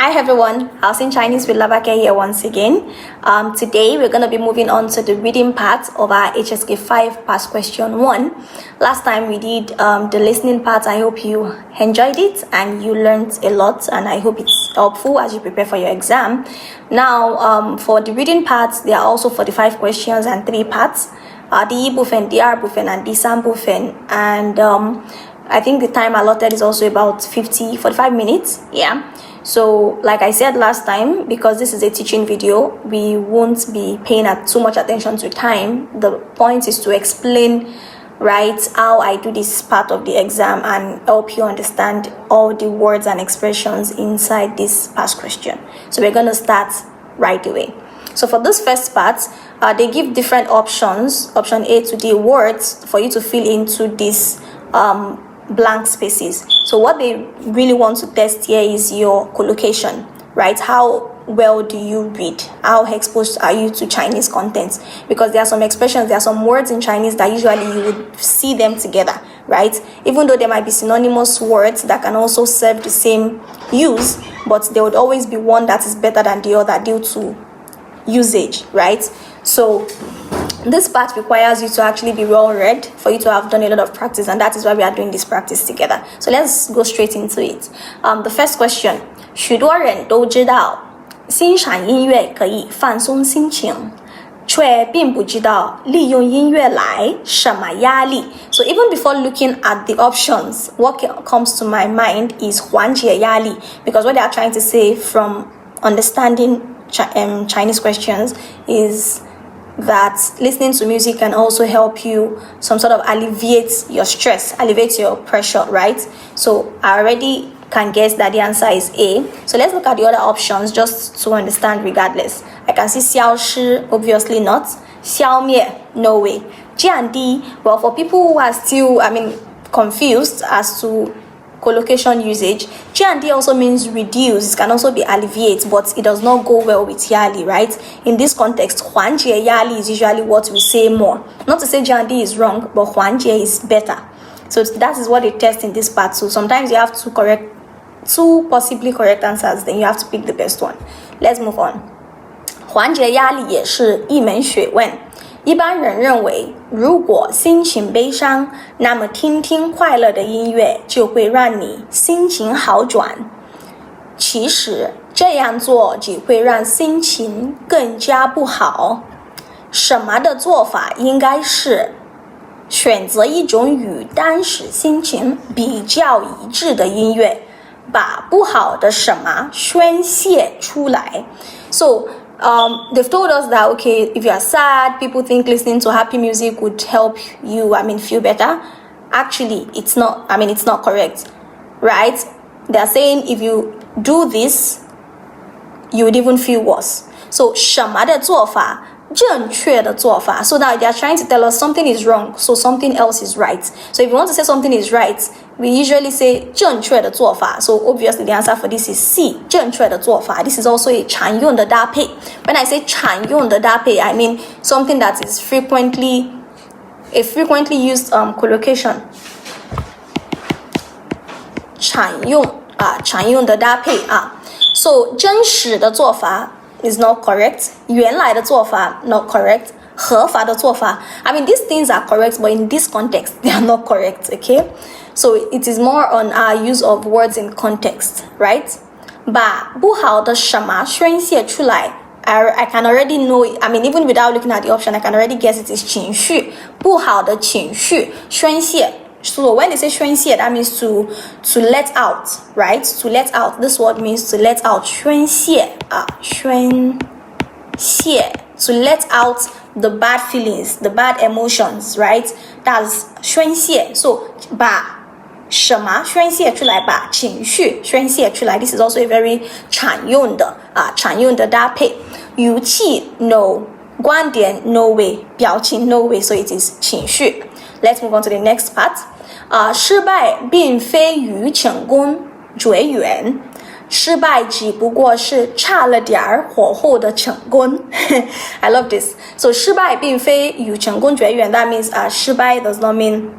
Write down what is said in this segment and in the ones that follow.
Hi everyone, House in Chinese with Lavake here once again. Today we're going to be moving on to the reading part of our HSK 5 past question 1. Last time we did the listening part. I hope you enjoyed it and you learned a lot, and I hope it's helpful as you prepare for your exam. Now for the reading part, there are also 45 questions and 3 parts. The bufen, the R bufen, and the Sam bufen, and I think the time allotted is also about 45 minutes. Yeah. So like I said last time, because this is a teaching video, we won't be paying too much attention to time. The point is to explain, right, how I do this part of the exam and help you understand all the words and expressions inside this past question. So we're going to start right away. So for this first part, they give different options, option A to D, words for you to fill into this blank spaces. So what they really want to test here is your collocation, right? How well do you read? How exposed are you to Chinese content? Because there are some expressions, there are some words in Chinese that usually you would see them together, right? Even though there might be synonymous words that can also serve the same use, but there would always be one that is better than the other due to usage, right? So this part requires you to actually be well read, for you to have done a lot of practice, and that is why we are doing this practice together. So let's go straight into it. The first question: 许多人都知道欣赏音乐可以放松心情，却并不知道利用音乐来什么压力。So even before looking at the options, what comes to my mind is 缓解压力, because what they are trying to say from understanding Chinese questions is that listening to music can also help you some sort of alleviate your stress, alleviate your pressure, right? So I already can guess that the answer is A. So let's look at the other options just to understand regardless. I can see 消失, obviously not. 消灭, no way. 降低, well, for people who are still, confused as to collocation usage, 降低 also means reduce. It can also be alleviate, but it does not go well with 压力, right? In this context, 缓解压力 is usually what we say more. Not to say 降低 is wrong, but 缓解 is better. So that is what they test in this part. So sometimes you have to correct two possibly correct answers, then you have to pick the best one. Let's move on. 缓解压力也是一门学问。一般人认为，如果心情悲伤，那么听听快乐的音乐就会让你心情好转。其实这样做只会让心情更加不好。什么的做法应该是选择一种与当时心情比较一致的音乐，把不好的什么宣泄出来。So they've told us that, okay, if you are sad, people think listening to happy music would help you, feel better. Actually, it's not correct, right? They're saying if you do this, you would even feel worse. So, 什么的做法正确的做法. So now they are trying to tell us something is wrong, so something else is right. So if you want to say something is right, we usually say 正确的做法. So obviously the answer for this is C, 正确的做法. This is also a 常用的搭配. When I say 常用的搭配, I mean something that is frequently used collocation. 常用的搭配. So 真实的做法 is not correct. 原来的做法 not correct. 合法的做法 these things are correct, but in this context they are not correct, okay? So it is more on our use of words in context, right? 把不好的什么宣泄出来 I can already know it. Even without looking at the option, I can already guess it is 情绪，不好的情绪宣泄。So when they say 宣泄, that means to let out, right? To let out. This word means to let out. 宣泄宣泄 to let out the bad feelings, the bad emotions, right? That's 宣泄. So 把什么宣泄出来，把情绪宣泄出来。This is also a very 常用的搭配。语气 no, 观点 no way, 表情 no way. So it is 情绪。Let's move on to the next part. 失败并非与成功绝缘，失败只不过是差了点儿火候的成功。I love this. So 失败并非与成功绝缘. That means 失败 does not mean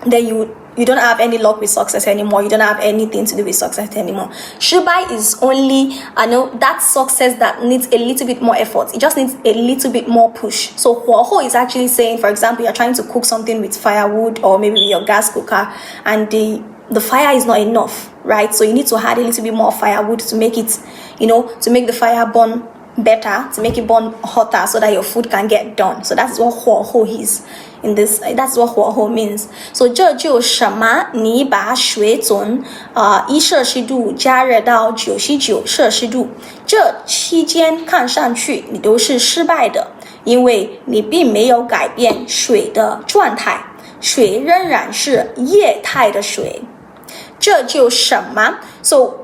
that you you don't have any luck with success anymore. You don't have anything to do with success anymore. 失败 is only, that success that needs a little bit more effort. It just needs a little bit more push. So 火候 is actually saying, for example, you're trying to cook something with firewood or maybe with your gas cooker, and the fire is not enough, right? So you need to add a little bit more firewood to make it, to make the fire burn better, to make it burn hotter so that your food can get done. So that's what 火候 is in this. That's what 火候 means. So 这就什么你把水从1摄氏度加热到99摄氏度，这期间看上去你都是失败的，因为你并没有改变水的状态，水仍然是液态的水。这就什么 So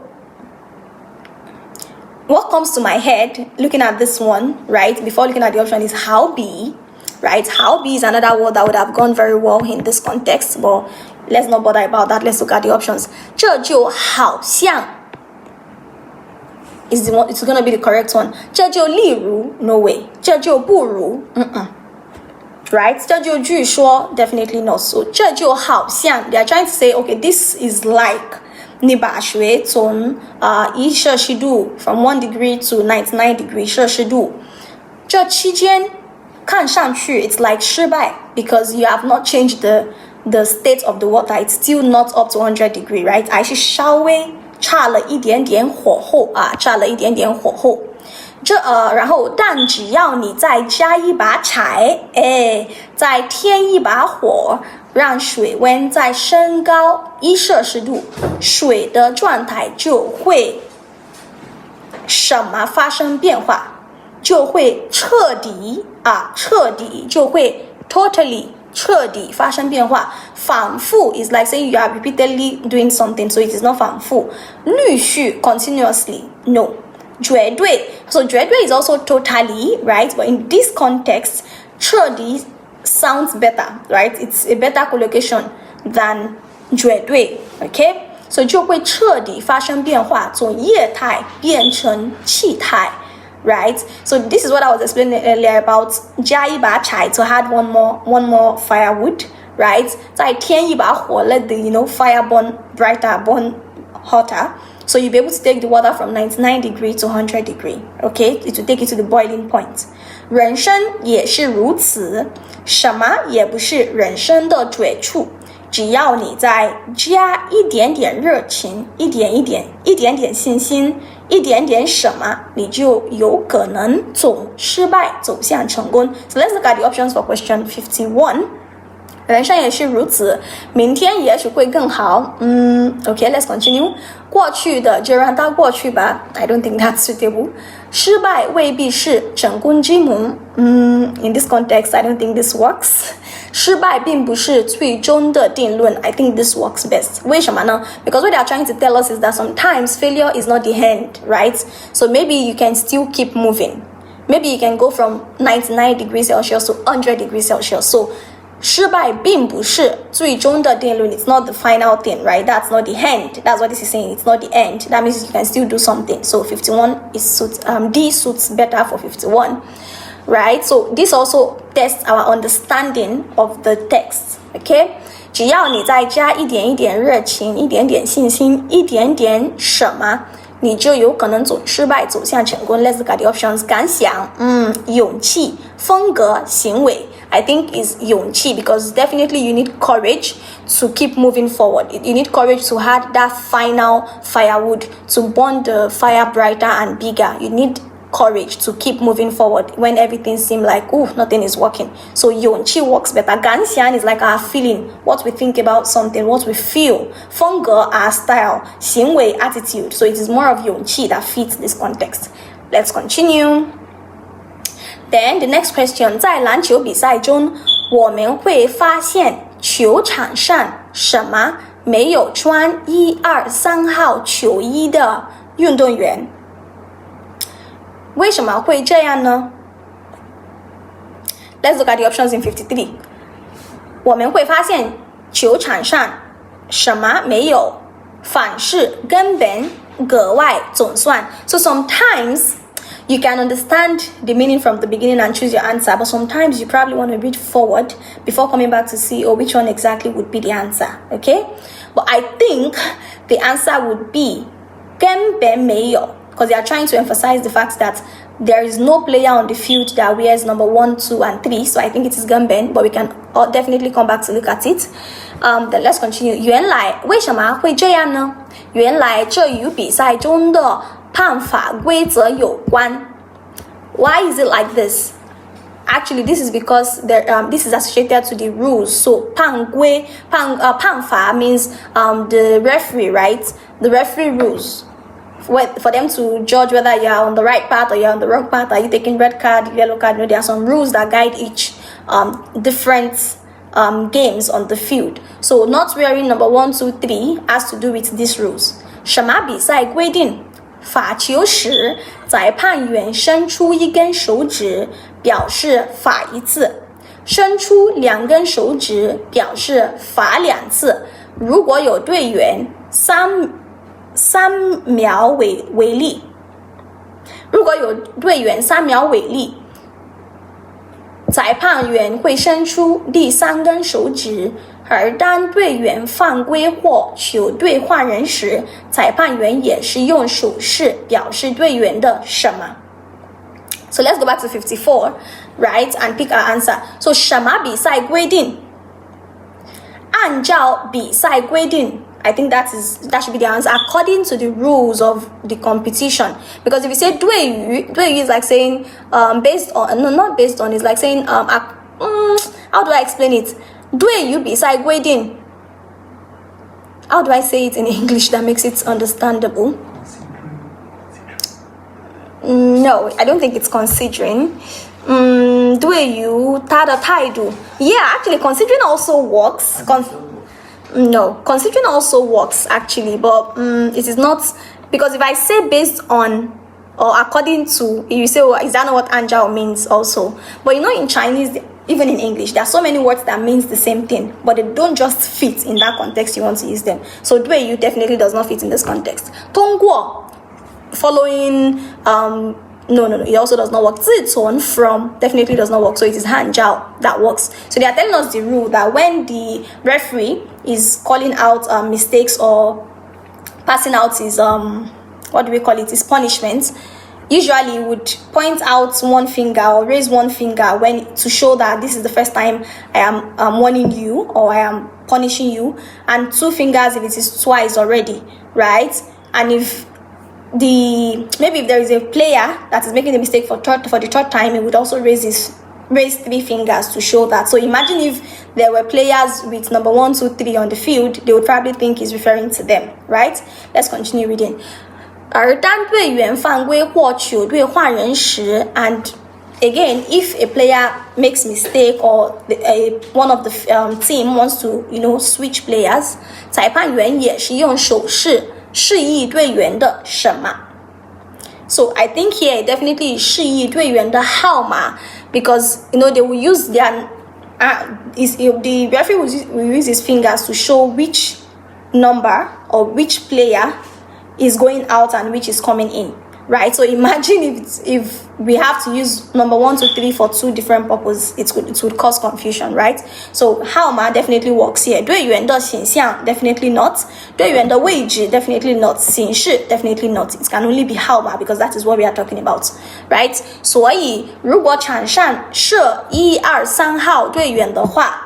what comes to my head looking at this one, right, before looking at the option is how be, right? How be is another word that would have gone very well in this context, but let's not bother about that. Let's look at the options. 这就好像 is the one, it's going to be the correct one. 这就例如 no way. 这就不如 right? 这就据说 definitely not. So 这就好像 they are trying to say, okay, this is like 你把水从1摄氏度 from 1 degree to 99 degree 摄氏度，这期间看上去 it's like 失败 because you have not changed the state of the water. It's still not up to 100 degree, right? 还是稍微差了一点点火候差了一点点火候。然后但只要你再加一把柴，再添一把火，让水温再升高1摄氏度，水的状态就会什么发生变化？就会彻底就会 totally 彻底发生变化。反复 is like saying you are repeatedly doing something, so it is not 反复。陆续 continuously no。绝对 so 绝对 is also totally, right? But in this context 彻底 sounds better, right? It's a better collocation than 绝对 okay? So 就会彻底发生变化，从液态变成气态 right? So this is what I was explaining earlier about 加一把柴 to add one more firewood, right? 再添一把火 let the fire burn brighter, burn hotter. So you'll be able to take the water from 99 degree to 100 degree. Okay? It will take you to the boiling point. 人生也是如此，什么也不是人生的绝处。只要你再加一点点热情，一点点信心，一点点什么，你就有可能从失败走向成功。So let's look at the options for question 51. 人生也是如此，明天也许会更好。Okay, let's continue. 过去的就让它过去吧。I don't think that's suitable. 失败未必是成功之母。In this context, I don't think this works. 失败并不是最终的定论。I think this works best. 为什么呢？ Because what they are trying to tell us is that sometimes failure is not the end, right? So maybe you can still keep moving. Maybe you can go from 99 degrees Celsius to 100 degrees Celsius. So失败并不是最终的定论. It's not the final thing, right? That's not the end. That's what this is saying. It's not the end. That means you can still do something. So 51 D suits better for 51, right? So this also tests our understanding of the text. Okay? 只要你再加一点热情，一点点信心，一点点什么，你就有可能从失败走向成功。Let's look at the options. 感想，勇气，风格，行为。I think is 勇气 because definitely you need courage to keep moving forward. You need courage to add that final firewood to burn the fire brighter and bigger. You need courage to keep moving forward when everything seems like nothing is working. So 勇气 works better. 感想 is like our feeling, what we think about something, what we feel. 风格 our style, 行为 attitude. So it is more of 勇气 that fits this context. Let's continue. Then the next question, 在篮球比赛中，我们会发现球场上什么没有穿1、2、3号球衣的运动员？为什么会这样呢？ Let's look at the options in 53. 我们会发现球场上什么没有？凡是根本、格外、总算。So sometimes you can understand the meaning from the beginning and choose your answer, but sometimes you probably want to read forward before coming back to see, oh, which one exactly would be the answer, okay? But I think the answer would be 根本没有, because they are trying to emphasize the fact that there is no player on the field that wears number 1, 2, and 3. So I think it is Gamben, but we can definitely come back to look at it. Then let's continue. 原来为什么会这样呢？原来这与比赛中的判罚规则有关。Why is it like this? Actually, this is because this is associated to the rules. So 判罚 means the referee, right? The referee rules. For them to judge whether you are on the right path or you're on the wrong path. Are you taking red card, yellow card? You know, there are some rules that guide each different games on the field. So not wearing number 1, 2, 3 has to do with these rules. 什么比赛规定？罚球时，裁判员伸出一根手指，表示罚一次；伸出2根手指，表示罚2次。如果有队员3秒违例，如果有队员3秒违例，裁判员会伸出第3根手指，而当队员犯规或球队换人时，裁判员也是用手势表示队员的什么。So let's go back to 54, right, and pick our answer. So 什么比赛规定？按照比赛规定。I think that should be the answer according to the rules of the competition. Because if you say 对于 is like saying based on, no, not based on, it's like saying how do I explain it? 对于比赛规定. How do I say it in English that makes it understandable? No, I don't think it's considering. 对于他的态度. Yeah, actually considering also works. No, considering also works actually, but it is not, because if I say based on or according to, you say, oh, is that not what Anjao means also? But you know, in Chinese, even in English, there are so many words that means the same thing, but they don't just fit in that context you want to use them. So 对于 definitely does not fit in this context. 通过 following no, it also does not work. 自从 from definitely does not work. So it is 汉教 that works. So they are telling us the rule that when the referee is calling out mistakes or passing out his what do we call it? His punishments. Usually would point out one finger or raise one finger when to show that this is the first time I am warning you or I am punishing you, and 2 fingers if it is twice already, right? And if maybe if there is a player that is making a mistake for the third time, he would also raise 3 fingers to show that. So imagine if there were players with number 1, 2, 3 on the field, they would probably think he's referring to them, right? Let's continue reading. 而当队员犯规或球队换人时 and again, if a player makes mistake or one of the team wants to, switch players, 裁判员也是用手势示意队员的什么。So I think here definitely 示意队员的号码, because they will use their the referee will use his fingers to show which number or which player is going out and which is coming in, right? So imagine if we have to use number 1, 2, 3 for 2 different purposes, it would cause confusion, right? So 号码 definitely works here. 队员的形象 definitely not. 队员的位置 definitely not. 形式 definitely not. It can only be 号码 because that is what we are talking about, right? 所以如果场上设1、2、3号队员的话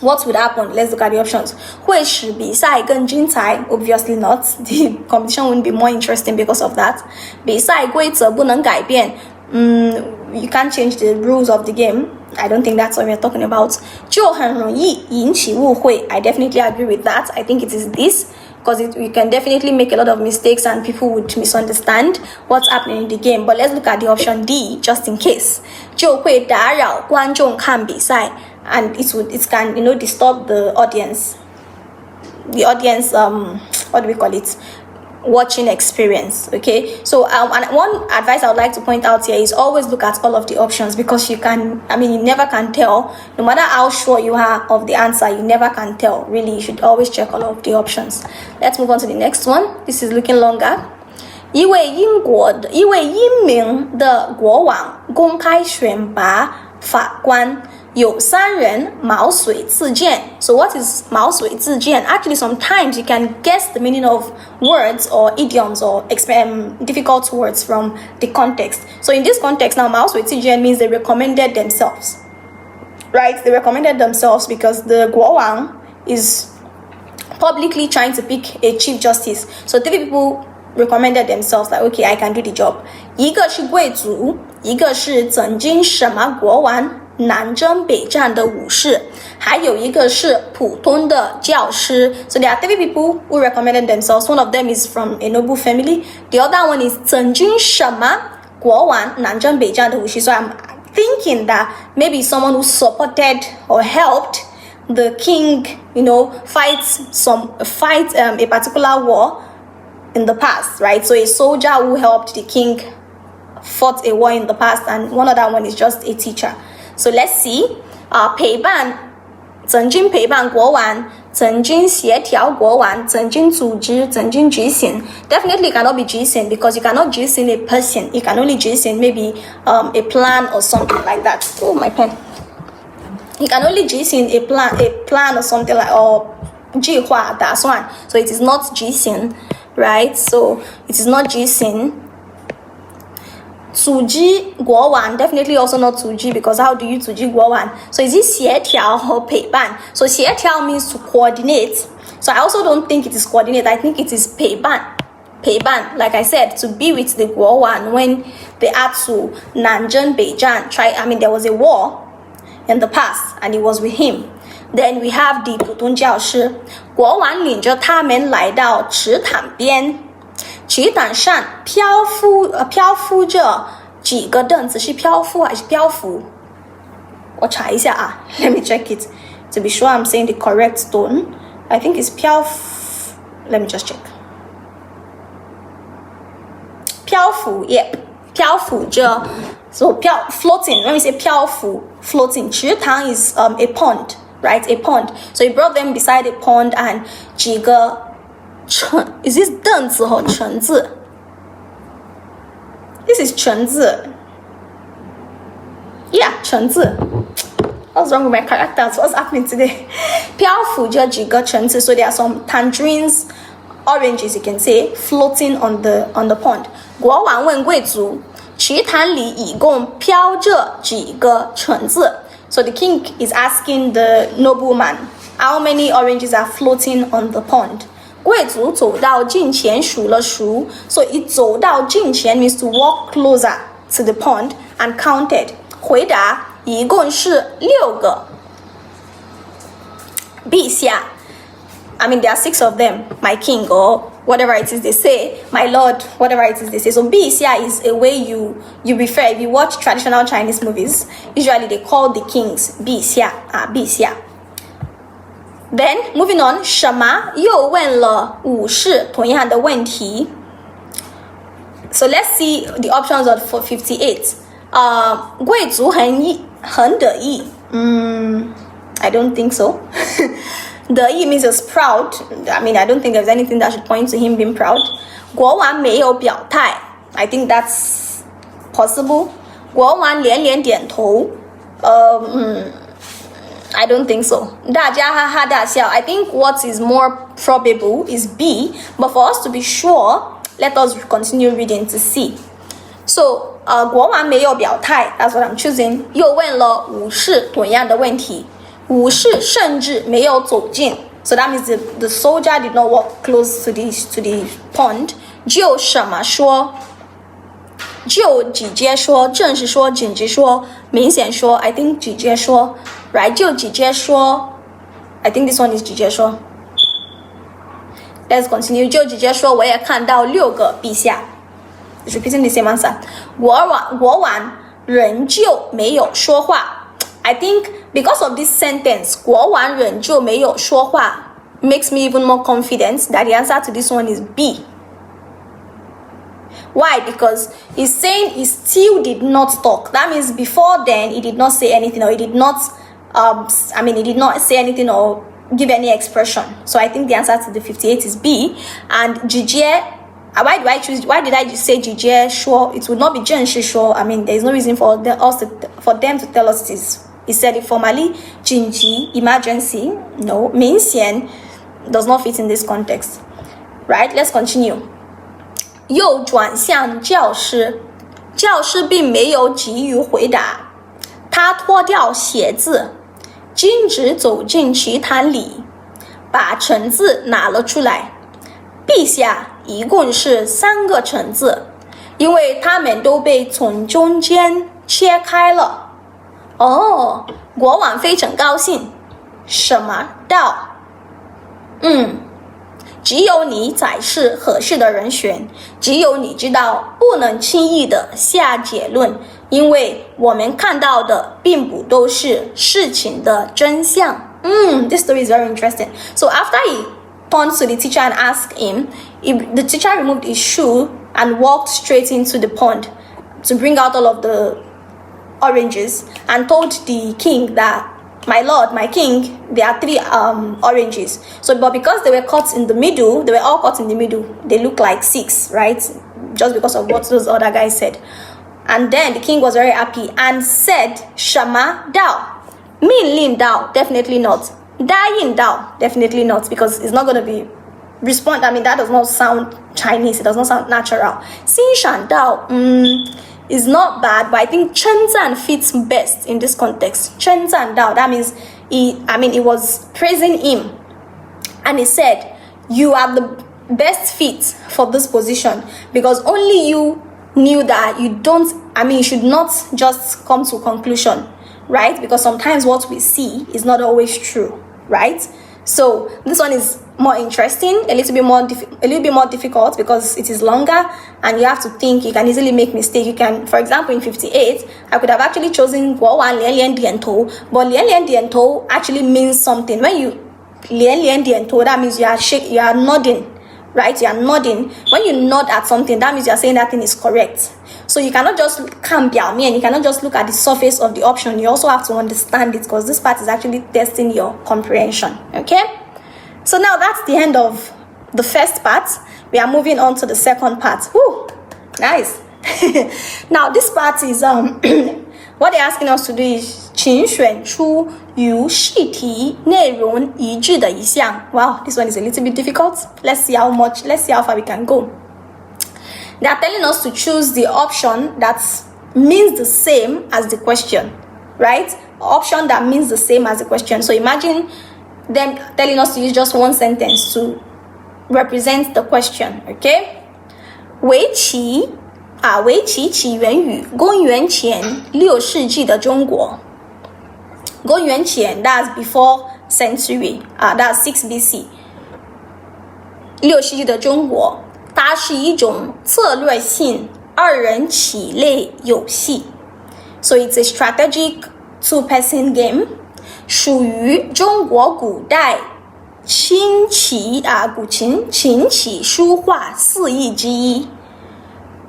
，what would happen? Let's look at the options. 会使比赛更精彩 Obviously not. The competition wouldn't be more interesting because of that. 比赛规则不能改变 You can't change the rules of the game. I don't think that's what we're talking about. 就很容易引起误会 I definitely agree with that. I think it is this, because you can definitely make a lot of mistakes and people would misunderstand what's happening in the game. But let's look at the option D, just in case. 就会打扰观众看比赛 and it can disturb the audience. The audience what do we call it? Watching experience. Okay, so and one advice I would like to point out here is always look at all of the options, because you never can tell. No matter how sure you are of the answer, you never can tell. Really, you should always check all of the options. Let's move on to the next one. This is looking longer. 一位英明的国王公开选拔法官，有3人毛遂自荐。So what is 毛遂自荐? Actually, sometimes you can guess the meaning of words or idioms or difficult words from the context. So in this context now, 毛遂自荐 means they recommended themselves. Right? They recommended themselves because the 国王 is publicly trying to pick a chief justice. So 3 people recommended themselves like, okay, I can do the job. 一个是贵族，一个是曾经什么国王南征北战的武士，还有一个是普通的教师。So there are 3 people who recommended themselves. One of them is from a noble family. The other one is 曾经什么国王南征北战的武士。So I'm thinking that maybe someone who supported or helped the king, fight a particular war in the past, right? So a soldier who helped the king fought a war in the past, and one other one is just a teacher. So let's see. 陪伴，曾经陪伴国王，曾经协调国王，曾经组织，曾经执行。Definitely cannot be 执行 because you cannot 执行 a person. You can only 执行 maybe a plan or something like that. Oh, my pen. You can only 执行 a plan or something like or 计划打算. So it is not 执行, right? So it is not 执行。组织国王 definitely also not 组织 because how do you 组织国王? So is it 协调和陪伴? So 协调 means to coordinate. So I also don't think it is coordinate. I think it is 陪伴. 陪伴, like I said, to be with the 国王 when they had to 南征北战. There was a war in the past and it was with him. Then we have the 普通教师. 国王领着他们来到池塘边。池塘上漂浮着几个凳子，是漂浮还是漂浮？我查一下啊 ，Let me check it to be sure I'm saying the correct tone. I think it's 漂浮。Let me just check. 漂浮 ，yep， 漂浮着。So floating. When we say 漂浮 floating, 池塘 is a pond, right? A pond. So he brought them beside a pond and 几个。Is this 凳子或橙子 This is 橙子 Yeah, 橙子 What's wrong with my characters? What's happening today? 漂浮着几个橙子 So there are some tangerines, oranges you can say, floating on the pond. 国王问贵族池塘里一共漂着几个橙子 So the king is asking the nobleman how many oranges are floating on the pond. 贵族走到近前数了数 So 一走到近前 means to walk closer to the pond and counted. 回答一共是6个。陛下 there are 6 of them. My king or whatever it is they say. My lord, whatever it is they say. So 陛下 is a way you refer. If you watch traditional Chinese movies, usually they call the kings 陛下陛下。Then moving on, 什么又问了武士同样的问题 So let's see the options for 58. 贵族很得意 I don't think so. 得意 means is proud. I don't think there's anything that should point to him being proud. 国王没有表态 I think that's possible. 国王连连点头 I don't think so. 大家哈哈大笑 I think what is more probable is B, but for us to be sure, let us continue reading to see. So, 国王没有表态 that's what I'm choosing. 又问了武士同样的问题武士甚至没有走近 So that means the soldier did not walk close to the pond. 就什么说就直接说正式说紧急说明显说 I think 直接说 Right, 就直接说 I think this one is 直接说 Let's continue. 就直接说我也看到6个陛下 It's repeating the same answer. 国王仍旧没有说话 I think because of this sentence 国王仍旧没有说话 makes me even more confident that the answer to this one is B. Why? Because he's saying he still did not talk. That means before then he did not say anything or he did not he did not say anything or give any expression. So I think the answer to the 58 is B. And Jijie why did I say Jijie Shuo? It would not be Zhen Shi Shuo. I mean, there is no reason for them to tell us this. He said it formally. Jinji, emergency. No, Minxian does not fit in this context. Right? Let's continue. 右转向教师，教师并没有急于回答，他脱掉鞋子，径直走进棋坛里，把橙子拿了出来。陛下，一共是3个橙子，因为它们都被从中间切开了。哦，国王非常高兴。什么道？只有你才是合适的人选，只有你知道不能轻易的下结论，因为我们看到的并不都是事情的真相。This story is very interesting. So after he turned to the teacher and asked him, the teacher removed his shoe and walked straight into the pond to bring out all of the oranges and told the king that, my lord, my king, there are 3 oranges. So, but because they were cut in the middle, they were all cut in the middle. They look like 6, right? Just because of what those other guys said. And then the king was very happy and said, Shama Dao. Min Lin Dao, definitely not. Dying Dao, definitely not, because it's not going to be respond. I mean, that does not sound Chinese. It does not sound natural. Xin Shan Dao, is not bad, but I think Chen Zan fits best in this context. Chen Zan Dao, that means he was praising him, and he said, you are the best fit for this position, because only you knew that you should not just come to a conclusion, right? Because sometimes what we see is not always true, right? So this one is more interesting, a little bit more difficult because it is longer and you have to think. You can easily make mistakes. You can, for example, in 58, I could have actually chosen Guo Wan Lian Lian Dian Tou, but Lian Lian Dian Tou actually means something. When you Lian Lian Dian Tou, that means you are nodding, right? You are nodding. When you nod at something, that means you are saying that thing is correct. So you cannot just come and you cannot just look at the surface of the option. You also have to understand it, because this part is actually testing your comprehension. Okay? So now that's the end of the first part. We are moving on to the second part. Woo, nice. Now this part is what they're asking us to do is 请选出与试题内容一致的一项. Wow, this one is a little bit difficult. Let's see how far we can go. They are telling us to choose the option that means the same as the question, right? Option that means the same as the question. So imagine them telling us to use just one sentence to represent the question, okay? 围棋起源于公元前6世纪的中国。公元前 that's before century, that's 6 BC. 6世纪的中国，它是一种策略性2人棋类游戏。So it's a strategic 2-person game. 属于中国古代琴棋书画4艺之一，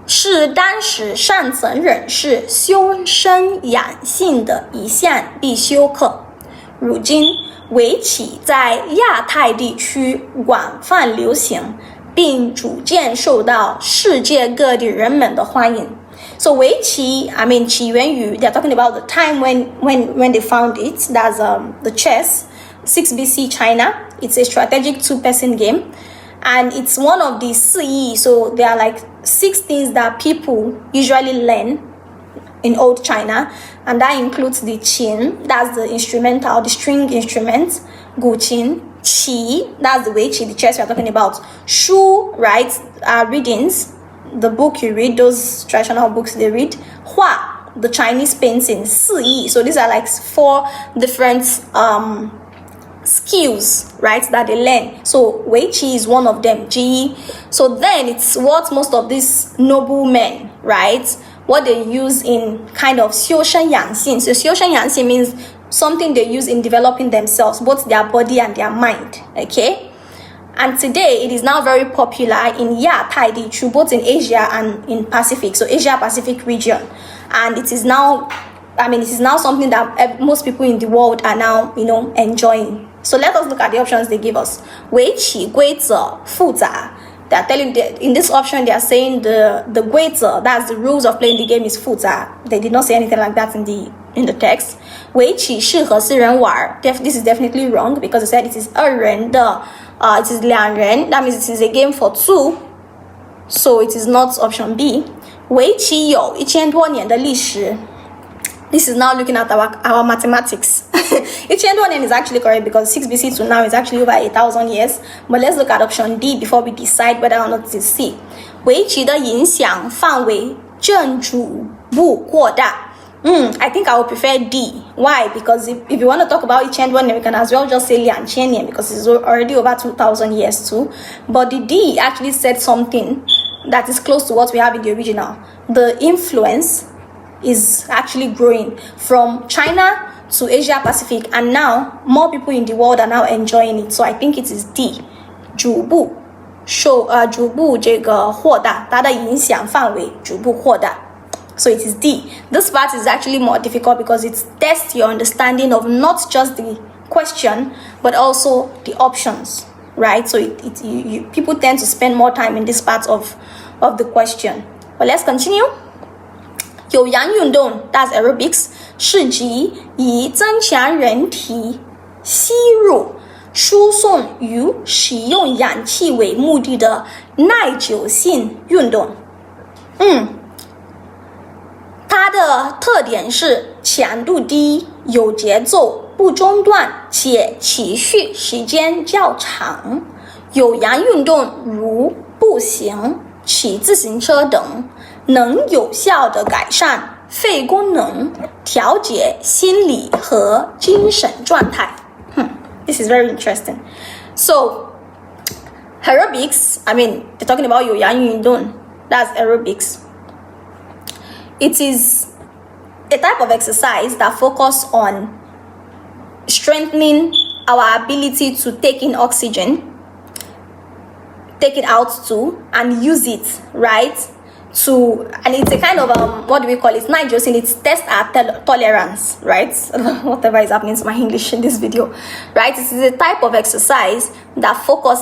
是当时上层人士修身养性的一项必修课。如今，围棋在亚太地区广泛流行，并逐渐受到世界各地人们的欢迎。So 围棋, 起源于 they're talking about the time when they found it. That's the chess, 6 BC China. It's a strategic 2-person game, and it's one of the 四艺. So there are like 6 things that people usually learn in old China, and that includes the qin, that's the instrumental, the string instrument, guqin, qi, that's the wei qi, the chess we are talking about, shu, right, readings, the book you read, those traditional books they read, hua, the Chinese painting, si yi. So these are like 4 different skills, right, that they learn. So wei qi is one of them, ji. So then it's what most of these noblemen, right, what they use in kind of 修身养性. So 修身养性 means something they use in developing themselves, both their body and their mind, okay? And today it is now very popular in Yatai Dichu, both in Asia and in Pacific, so Asia Pacific region. And it is now, it is now something that most people in the world are now, enjoying. So let us look at the options they give us. 围棋规则复杂， They are telling in this option they are saying the guizi, that's the rules of playing the game, is 复杂. They did not say anything like that in the text. 围棋适合4人玩. This is definitely wrong because it said it is 2人的, it is 2人. That means it is a game for 2. So it is not option B. 围棋有1000多年的历史. This is now looking at our mathematics. 1000多年 is actually correct because 6 BC to now is actually over 1,000 years. But let's look at option D before we decide whether or not it is C. 围棋的影响范围正逐步扩大. I think I would prefer D. Why? Because if you want to talk about 1000多年, we can as well just say 2000年 because it's already over 2,000 years too. But the D actually said something that is close to what we have in the original. The influence is actually growing from China to Asia Pacific, and now more people in the world are now enjoying it. So I think it is D. 逐步这个扩大，它的影响范围逐步扩大。So it is D. This part is actually more difficult because it tests your understanding of not just the question but also the options, right? So people tend to spend more time in this part of the question. But let's continue. 有氧运动 that's aerobics 是指以增强人体吸入、输送与使用氧气为目的的耐久性运动。它的特点是强度低、有节奏、不中断且持续时间较长。有氧运动如步行、骑自行车等能有效地改善肺功能，调节心理和精神状态。This is very interesting. So, aerobics, I mean, they're talking about 有氧运动, that's aerobics. It is a type of exercise that focuses on strengthening our ability to take in oxygen, take it out too, and use it, right? And it's a kind of, what do we call it? Nitrogen, it tests our tolerance, right? Whatever is happening to my English in this video, right? This is a type of exercise that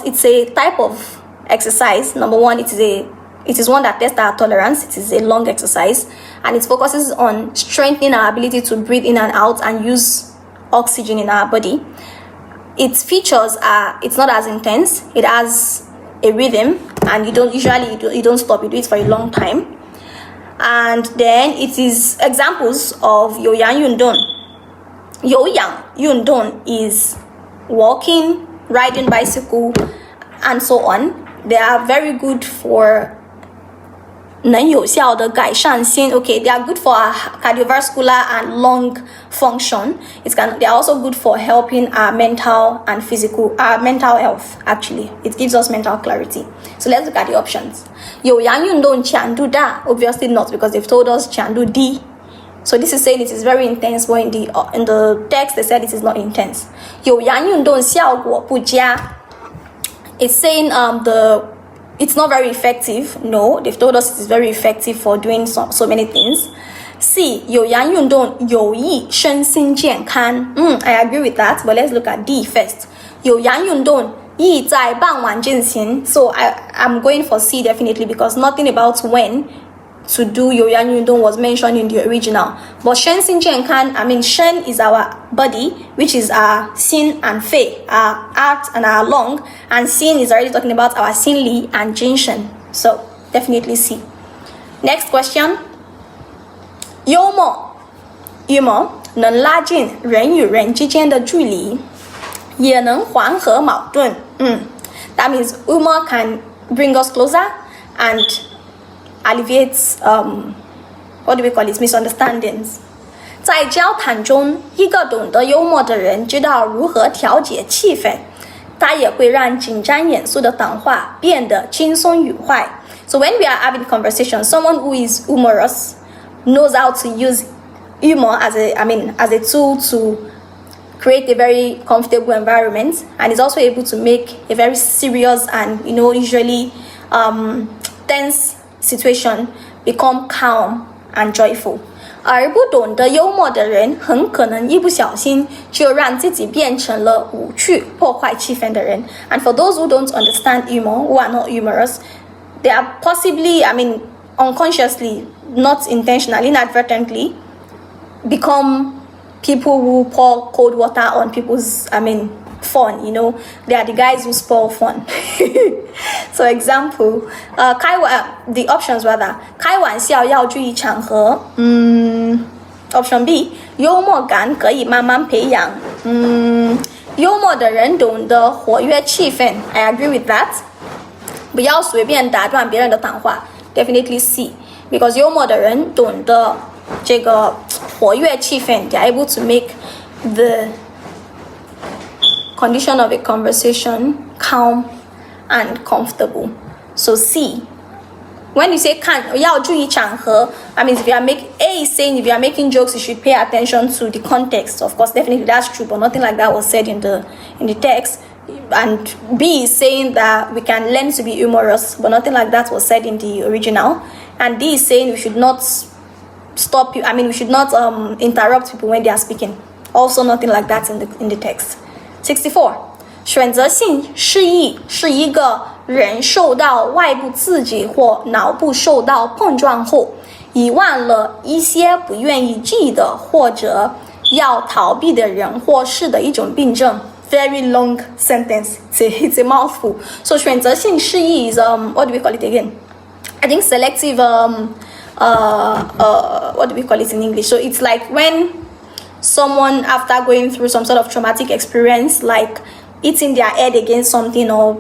it's a type of exercise. Number one, it is one that tests our tolerance. It is a long exercise, and it focuses on strengthening our ability to breathe in and out and use oxygen in our body. Its features are, it's not as intense. It has a rhythm, and you don't stop. You do it for a long time. And then it is examples of 有氧运动. 有氧运动 is walking, riding bicycle, and so on. They are very good for 能有效的改善心. Okay, they are good for our cardiovascular and lung function. They are also good for helping our mental health. Actually, it gives us mental clarity. So let's look at the options. 有氧运动强度大 obviously not, because they've told us 强度低. So this is saying it is very intense, but in the text they said it is not intense. 有氧运动效果不佳. It's saying it's not very effective. No, they've told us it is very effective for doing so many things. C. 有氧运动有益身心健康. I agree with that, but let's look at D first. 有氧运动意在傍晚进行. So I'm going for C definitely, because nothing about when to do 有氧运动 was mentioned in the original. But 身心健康, I mean 身 is our body, which is our 心 and 肺, our heart and our lung, and 心 is already talking about our 心理 and 精神. So definitely C. Next question. 幽默能拉近人与人之间的距离，也能缓和矛盾。That means humor can bring us closer and alleviates what do we call it, misunderstandings. 在交谈中，一个懂得幽默的人知道如何调节气氛，他也会让紧张严肃的谈话变得轻松愉快。So when we are having conversation, someone who is humorous knows how to use humor as a tool to create a very comfortable environment, and is also able to make a very serious and usually tense situation become calm and joyful. 而不懂得幽默的人很可能一不小心就让自己变成了无趣破坏气氛的人。And for those who don't understand humor, who are not humorous, they are possibly, unconsciously, not intentionally, inadvertently, become people who pour cold water on people's, fun, they are the guys who spoil fun. So example, the options rather, 开玩笑要注意场合. Option B, 幽默感可以慢慢培养. 幽默的人懂得活跃气氛. I agree with that. 不要随便打断别人的谈话. Definitely C, because 幽默的人懂得这个活跃气氛. They are able to make the condition of a conversation calm and comfortable. So C. When you say 要注意场合, if you are A is saying if you are making jokes, you should pay attention to the context. Of course, definitely that's true, but nothing like that was said in the text. And B is saying that we can learn to be humorous, but nothing like that was said in the original. And D is saying we should not stop you. We should not interrupt people when they are speaking. Also, nothing like that in the text. 64. 选择性失忆是一个人受到外部刺激或脑部受到碰撞后，遗忘了一些不愿意记得或者要逃避的人或事的一种病症。Very long sentence. It's a mouthful. So 选择性失忆 is what do we call it again? I think selective what do we call it in English? So it's like when someone, after going through some sort of traumatic experience, like hitting their head against something, or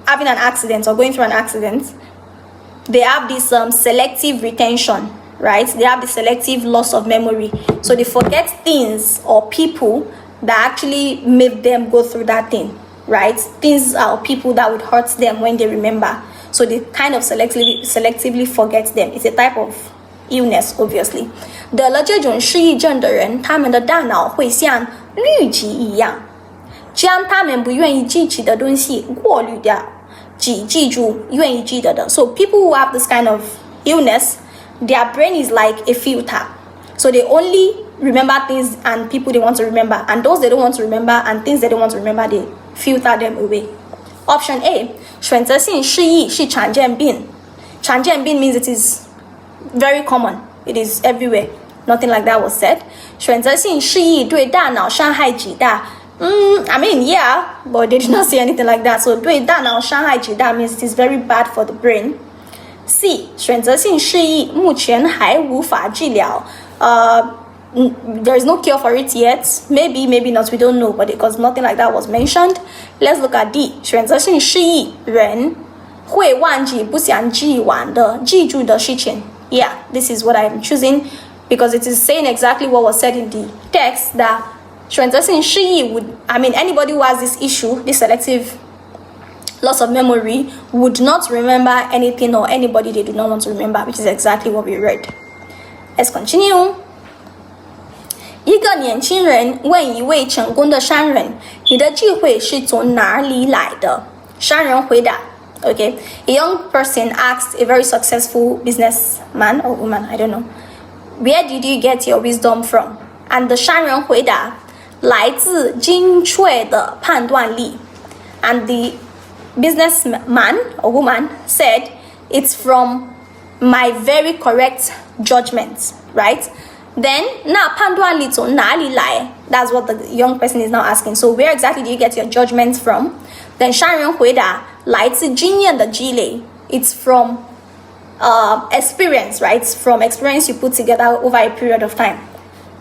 having an accident or going through an accident, they have this selective retention, right? They have the selective loss of memory, so they forget things or people that actually made them go through that thing, right? Things or people that would hurt them when they remember, so they kind of selectively forget them. It's a type of illness, obviously. 得了这种失忆症的人，他们的大脑会像滤镜一样，将他们不愿意记起的东西过滤掉，只记住愿意记得的。So people who have this kind of illness, their brain is like a filter. So they only remember things and people they want to remember, and those they don't want to remember and things they don't want to remember, they filter them away. Option A, 选择性失忆是常见病。常见病 means it is very common. It is everywhere. Nothing like that was said. 选择性失忆对大脑伤害极大. Yeah, but they did not say anything like that. So 对大脑伤害极大 means it is very bad for the brain. C, 选择性失忆目前还无法治疗. There is no cure for it yet. Maybe, maybe not. We don't know. But because nothing like that was mentioned, let's look at D. 选择性失忆人会忘记不想记完的记住的事情. Yeah, this is what I'm choosing because it is saying exactly what was said in the text, that 选择性失忆 would, anybody who has this issue, this selective loss of memory, would not remember anything or anybody they do not want to remember, which is exactly what we read. Let's continue. 一个年轻人问一位成功的商人，你的智慧是从哪里来的？商人回答 Okay, a young person asked a very successful businessman or woman, I don't know, where did you get your wisdom from? And the 商人回答，来自精确的判断力。And the businessman or woman said, it's from my very correct judgment, right? Then, 那判断力从哪里来? That's what the young person is now asking. So where exactly do you get your judgments from? Then 商人回答，来自经验的积累. It's from experience, right? It's from experience you put together over a period of time.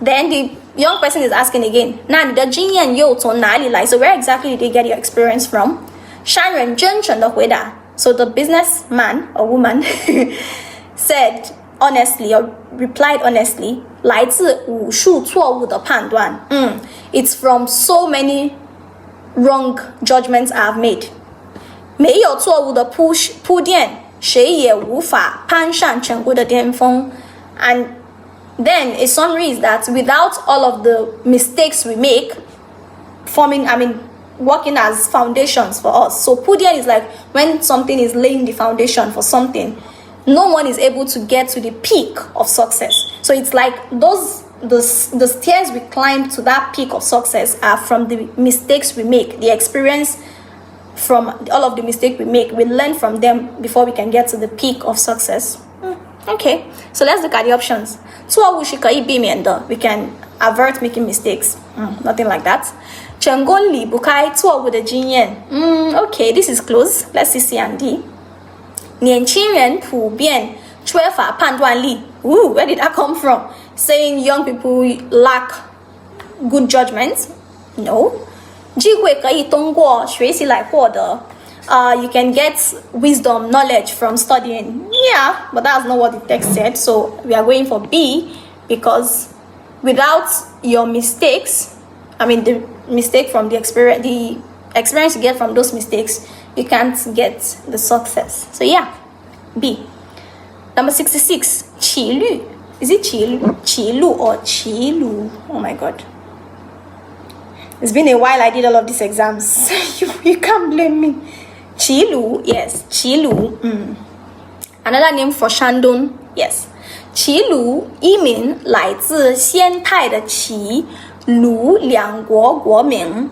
Then the young person is asking again, 那你的经验又从哪里来? So where exactly did you get your experience from? 商人真诚的回答. So the businessman or woman said honestly or replied honestly, 来自无数错误的判断. It's from so many wrong judgments I've made. 没有错误的铺垫，谁也无法攀上成功的巅峰. And then a summary is that without all of the mistakes we make, working as foundations for us. So 铺垫 is like when something is laying the foundation for something. no one is able to get to the peak of success. So it's like the stairs we climb to that peak of success are from the mistakes we make, the experience from all of the mistakes we make. We learn from them before we can get to the peak of success. Okay, so let's look at the options. We can avert making mistakes. Nothing like that. Okay, this is close. Let's see C and D. 年轻人普遍缺乏判断力. Ooh, where did that come from? Saying young people lack good judgment? No. 机会可以通过学习来获得. You can get wisdom, knowledge from studying. Yeah, but that's not what the text said. So we are going for B, because without your mistakes, the mistake from the experience you get from those mistakes, you can't get the success. So yeah, B. Number 66, 起律. Is it 起路 or 起路? Oh my god. It's been a while I did all of these exams. you can't blame me. 起路, yes, 起路. Another name for Shandong, yes. 齐鲁一名来自仙泰的齐鲁两国国名。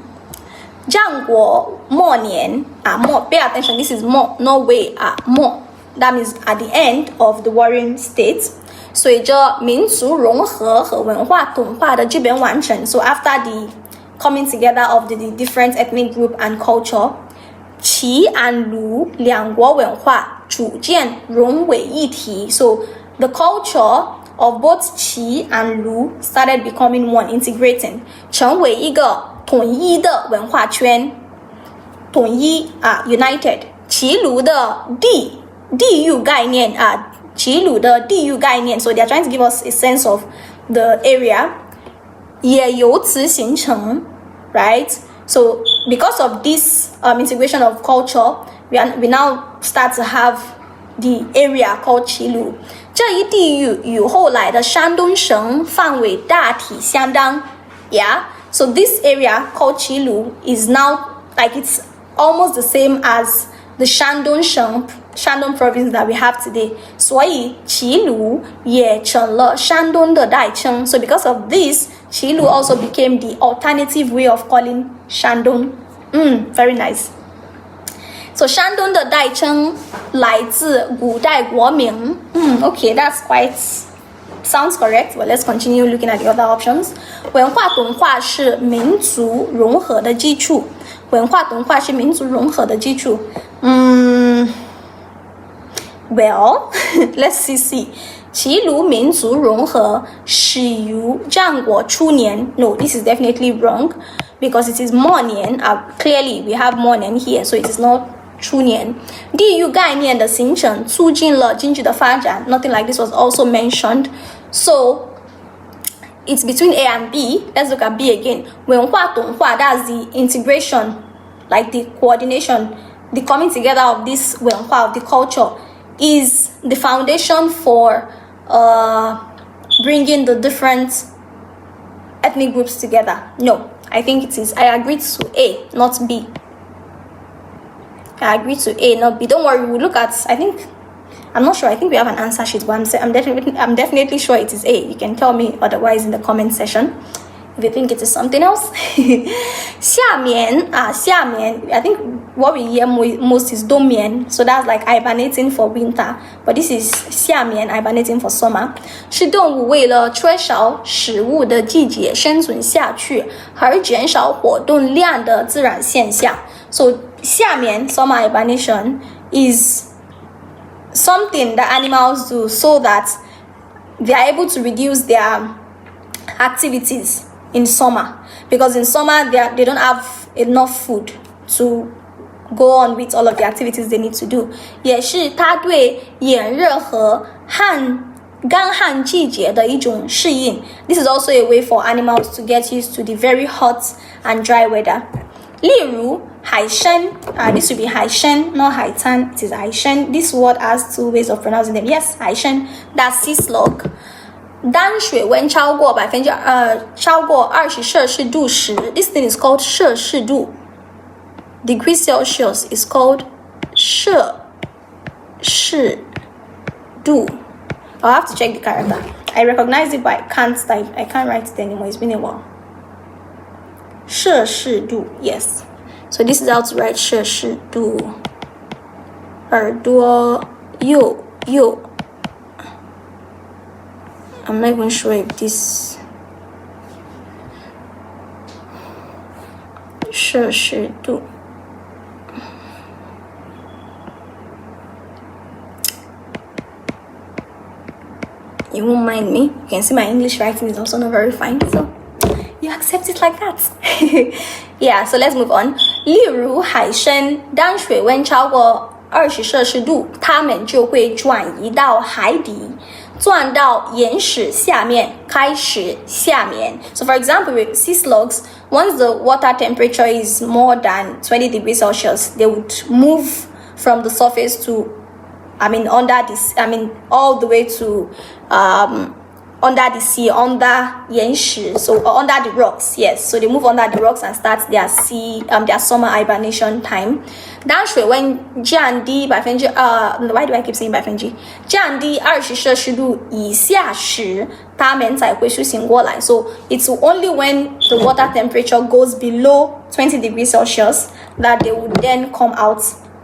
战国末年pay attention, this is more, no way, more. That means at the end of the warring states. 随着民族融合和文化同化的基本完成 So after the coming together of the different ethnic group and culture, 齐 and 鲁两国文化逐渐融为一体 So the culture of both Qi and Lu started becoming one, integrating, 成为一个统一的文化圈。统一united. 齐鲁的地域概念齐鲁的地域概念 So they are trying to give us a sense of the area. 也由此形成 right? So because of this integration of culture, we now start to have the area called 齐鲁。这一地域与后来的山东省范围大体相当 Yeah, so this area called 齐鲁 is now like it's almost the same as the Shandong province that we have today. 所以齐鲁也成了山东的代称 So because of this, 齐鲁 also became the alternative way of calling Shandong. Very nice. So 山东的代称来自古代国名 Okay, that's quite sounds correct. Well, let's continue looking at the other options. 文化同化是民族融合的基础。文化同化是民族融合的基础。Well, let's see. 齐鲁民族融合始于战国初年 No, this is definitely wrong because it is 末年 Clearly, we have 末年 here, so it is not初年。地域概念的形成促进了经济的发展 Nothing like this was also mentioned. So it's between A and B. Let's look at B again. 文化同化 that's the integration, like the coordination, the coming together of this 文化 of the culture is the foundation for bringing the different ethnic groups together. No, I think it is. I agree to A, not B. I agree to A, not B. Don't worry, we'll look at, I'm not sure, I think we have an answer sheet, but I'm definitely sure it is A. You can tell me otherwise in the comment section if you think it is something else. 下面 I think what we hear most is 冬眠 So that's like hibernating for winter, but this is 下面 hibernating for summer. 是动物为了缺少食物的季节生存下去而减少活动量的自然现象 So 下面 summer hibernation is something that animals do so that they are able to reduce their activities in summer because in summer they don't have enough food to go on with all of the activities they need to do 也是它对炎热和干旱季节的一种适应 This is also a way for animals to get used to the very hot and dry weather 例如海参 this would be 海参 not 海滩 It is 海参 This word has two ways of pronouncing them Yes, 海参 That's sea slug 当水温超过20摄氏度时 This thing is called 摄氏度 Degree Celsius is called 摄氏 do. I'll have to check the character. I recognize it, but I can't type. I can't write it anymore. It's been a while. 摄氏度 yes. So this is how to write 摄氏度。耳朵右 I'm not even sure if this 摄氏度 You won't mind me. You can see my English writing is also not very fine, so you accept it like that. Yeah, so let's move on. 例如海参当水温超过20摄氏度，它们就会转移到海底，钻到岩石下面，开始下眠。So for example, with sea slugs, once the water temperature is more than 20 degrees Celsius, they would move from the surface to under this, all the way to under the sea, under 岩石, so under the rocks, yes. So they move under the rocks and start their their summer hibernation time. 当水温降低why do I keep saying 百分之降低20摄氏度以下时，它们才会苏醒过来。So it's only when the water temperature goes below 20 degrees Celsius that they would then come out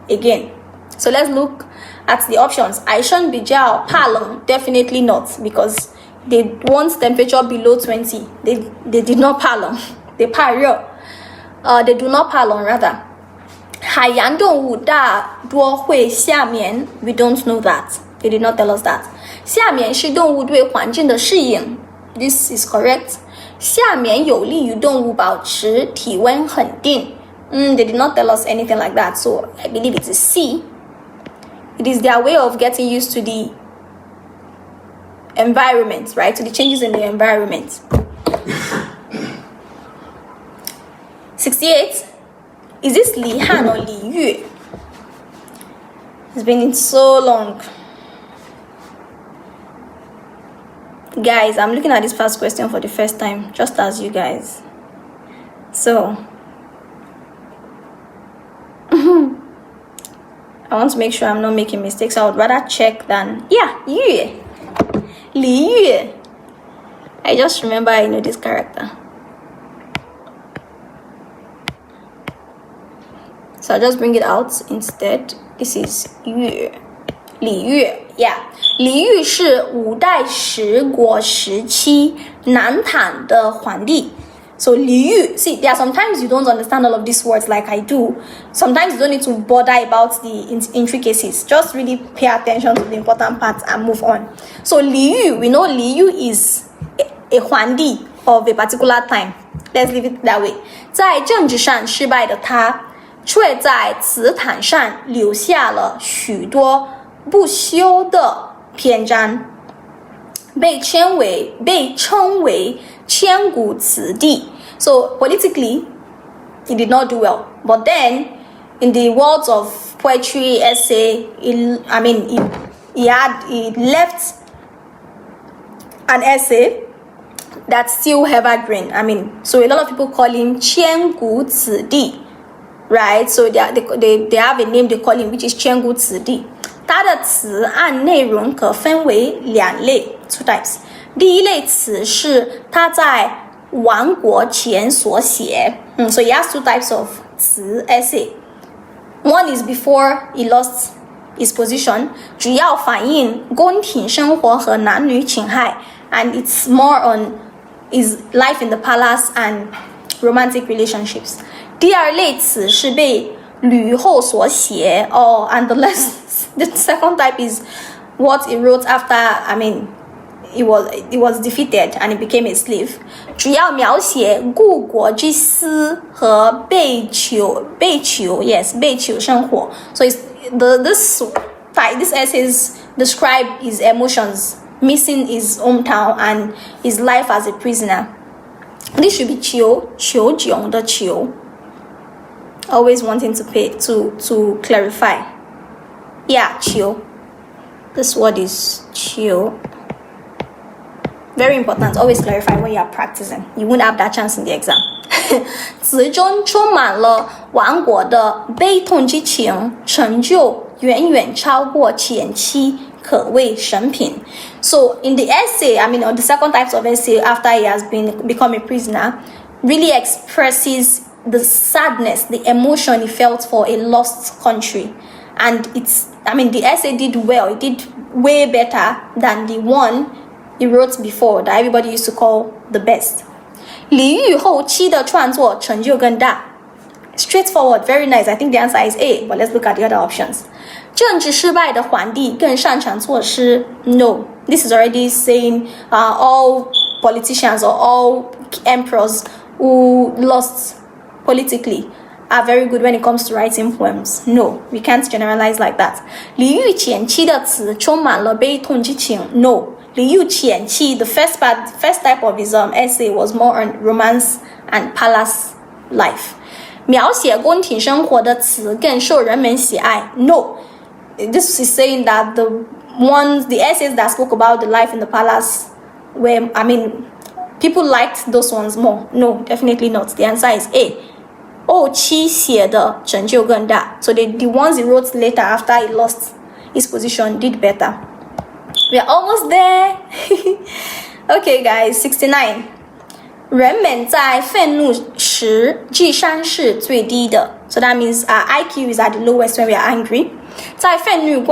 again. So let's look at the options. 海参比较怕冷 definitely not, because they want temperature below 20. They did not 怕冷 they 怕热 they do not 怕冷 rather. 海洋动物大多会夏眠 we don't know that. They did not tell us that. 夏眠是动物对环境的适应 this is correct. 夏眠有利于动物保持体温恒定 they did not tell us anything like that, so I believe it is C. It is their way of getting used to the environment, right? To the changes in the environment. 68. Is this Li Han or Li Yue? It's been so long. Guys, I'm looking at this first question for the first time, just as you guys. So, I want to make sure I'm not making mistakes. I would rather check than... Yeah, Yue. Li Yue. I just remember I know this character. So I'll just bring it out instead. This is Yue. Li Yue. Yeah. 李煜是五代十国时期南唐的皇帝。So 李煜, see, there are sometimes you don't understand all of these words like I do. Sometimes you don't need to bother about the intricacies. Just really pay attention to the important parts and move on. So 李煜, we know 李煜 is a 皇帝 of a particular time. Let's leave it that way. 在政治上失败的他，却在词坛上留下了许多不朽的篇章，被称为千古词帝。So politically, he did not do well. But then, in the worlds of poetry, essay, he left an essay that's still evergreen. So a lot of people call him 千古词帝, right? So they have a name they call him, which is 千古词帝。它的词按内容可分为两类 two types. 第一类词是他在亡国前所写 so he has two types of 词 essay. One is before he lost his position, 主要反映宫廷生活和男女情爱 and it's more on his life in the palace and romantic relationships. 第二类词是被吕后所写 and the second type is what he wrote after he was defeated and he became a slave. 主要描写故国之思和被囚生活 So this essays describe his emotions, missing his hometown and his life as a prisoner. This should be 囚囧的囚. Always wanting to clarify. Yeah, 囚. This word is 囚. Very important. Always clarify when you are practicing. You won't have that chance in the exam. 词中充满了亡国的悲痛之情，成就远远超过前期可谓神品. So in the essay, I mean, on the second types of essay after he has become a prisoner, really expresses the sadness, the emotion he felt for a lost country. And the essay did well. It did way better than the one he wrote before that everybody used to call the best. 李煜后期的创作成就更大. Straightforward, very nice. I think the answer is A, but let's look at the other options. 政治失败的皇帝更擅长作诗. No, this is already saying all politicians or all emperors who lost politically are very good when it comes to writing poems. No, we can't generalize like that. 李煜前期的词充满了悲痛之情. No, 李煜前期 the first type of his essay was more on romance and palace life. 描写宫廷生活的词更受人们喜爱. No, this is saying that the essays that spoke about the life in the palace were, people liked those ones more. No, definitely not. The answer is A. 后期写的成就更大. So the ones he wrote later after he lost his position did better. We are almost there. Okay, guys, 69. 人们在愤怒时智商是最低的. So that means our IQ is at the lowest when we are angry. 在愤怒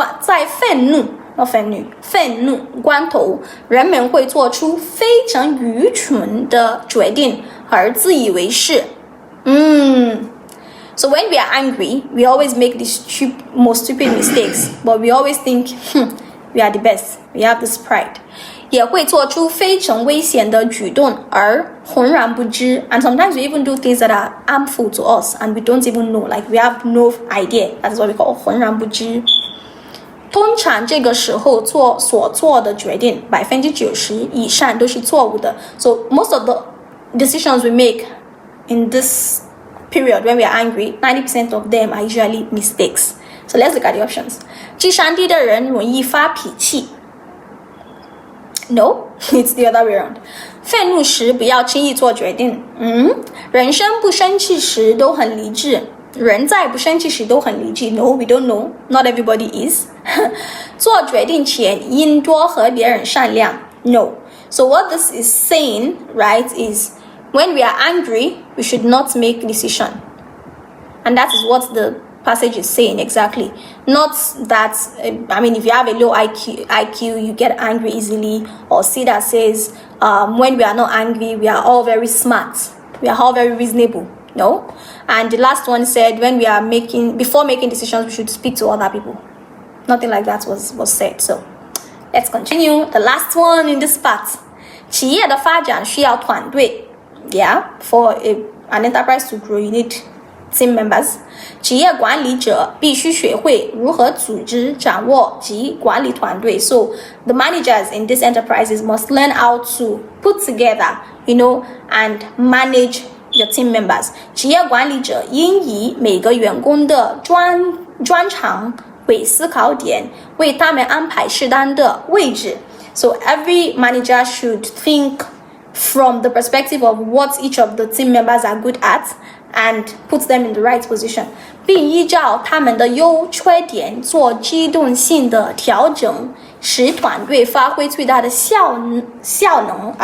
关头，人们会做出非常愚蠢的决定而自以为是. So when we are angry, we always make the most stupid mistakes, but we always think, we are the best. We have this pride. 也会做出非常危险的举动而浑然不知. And sometimes we even do things that are harmful to us and we don't even know. Like we have no idea. That is what we call 浑然不知. 通常这个时候所做的决定90%以上都是错误的. So most of the decisions we make in this period when we are angry, 90% of them are usually mistakes. So let's look at the options. 智商低的人容易发脾气. No, it's the other way around. 愤怒时不要轻易做决定. 人生不生气时都很理智. 人在不生气时都很理智. No, we don't know. Not everybody is. 做决定前应多和别人商量. No. So what this is saying, right, is when we are angry, we should not make decision. And that is what the passage is saying exactly. Not that, if you have a low IQ, you get angry easily. Or C that says, when we are not angry, we are all very smart. We are all very reasonable. No. And the last one said, before making decisions, we should speak to other people. Nothing like that was said. So let's continue. The last one in this part. 企业的发展需要团队. Yeah, for an enterprise to grow, you need team members. 企业管理者必须学会如何组织、掌握及管理团队. So the managers in these enterprises must learn how to put together, and manage your team members. 企业管理者应以每个员工的专长为思考点，为他们安排适当的位置. So every manager should think from the perspective of what each of the team members are good at and put them in the right position, 并依照他们的优缺点做机动性的调整，使团队发挥最大的效能.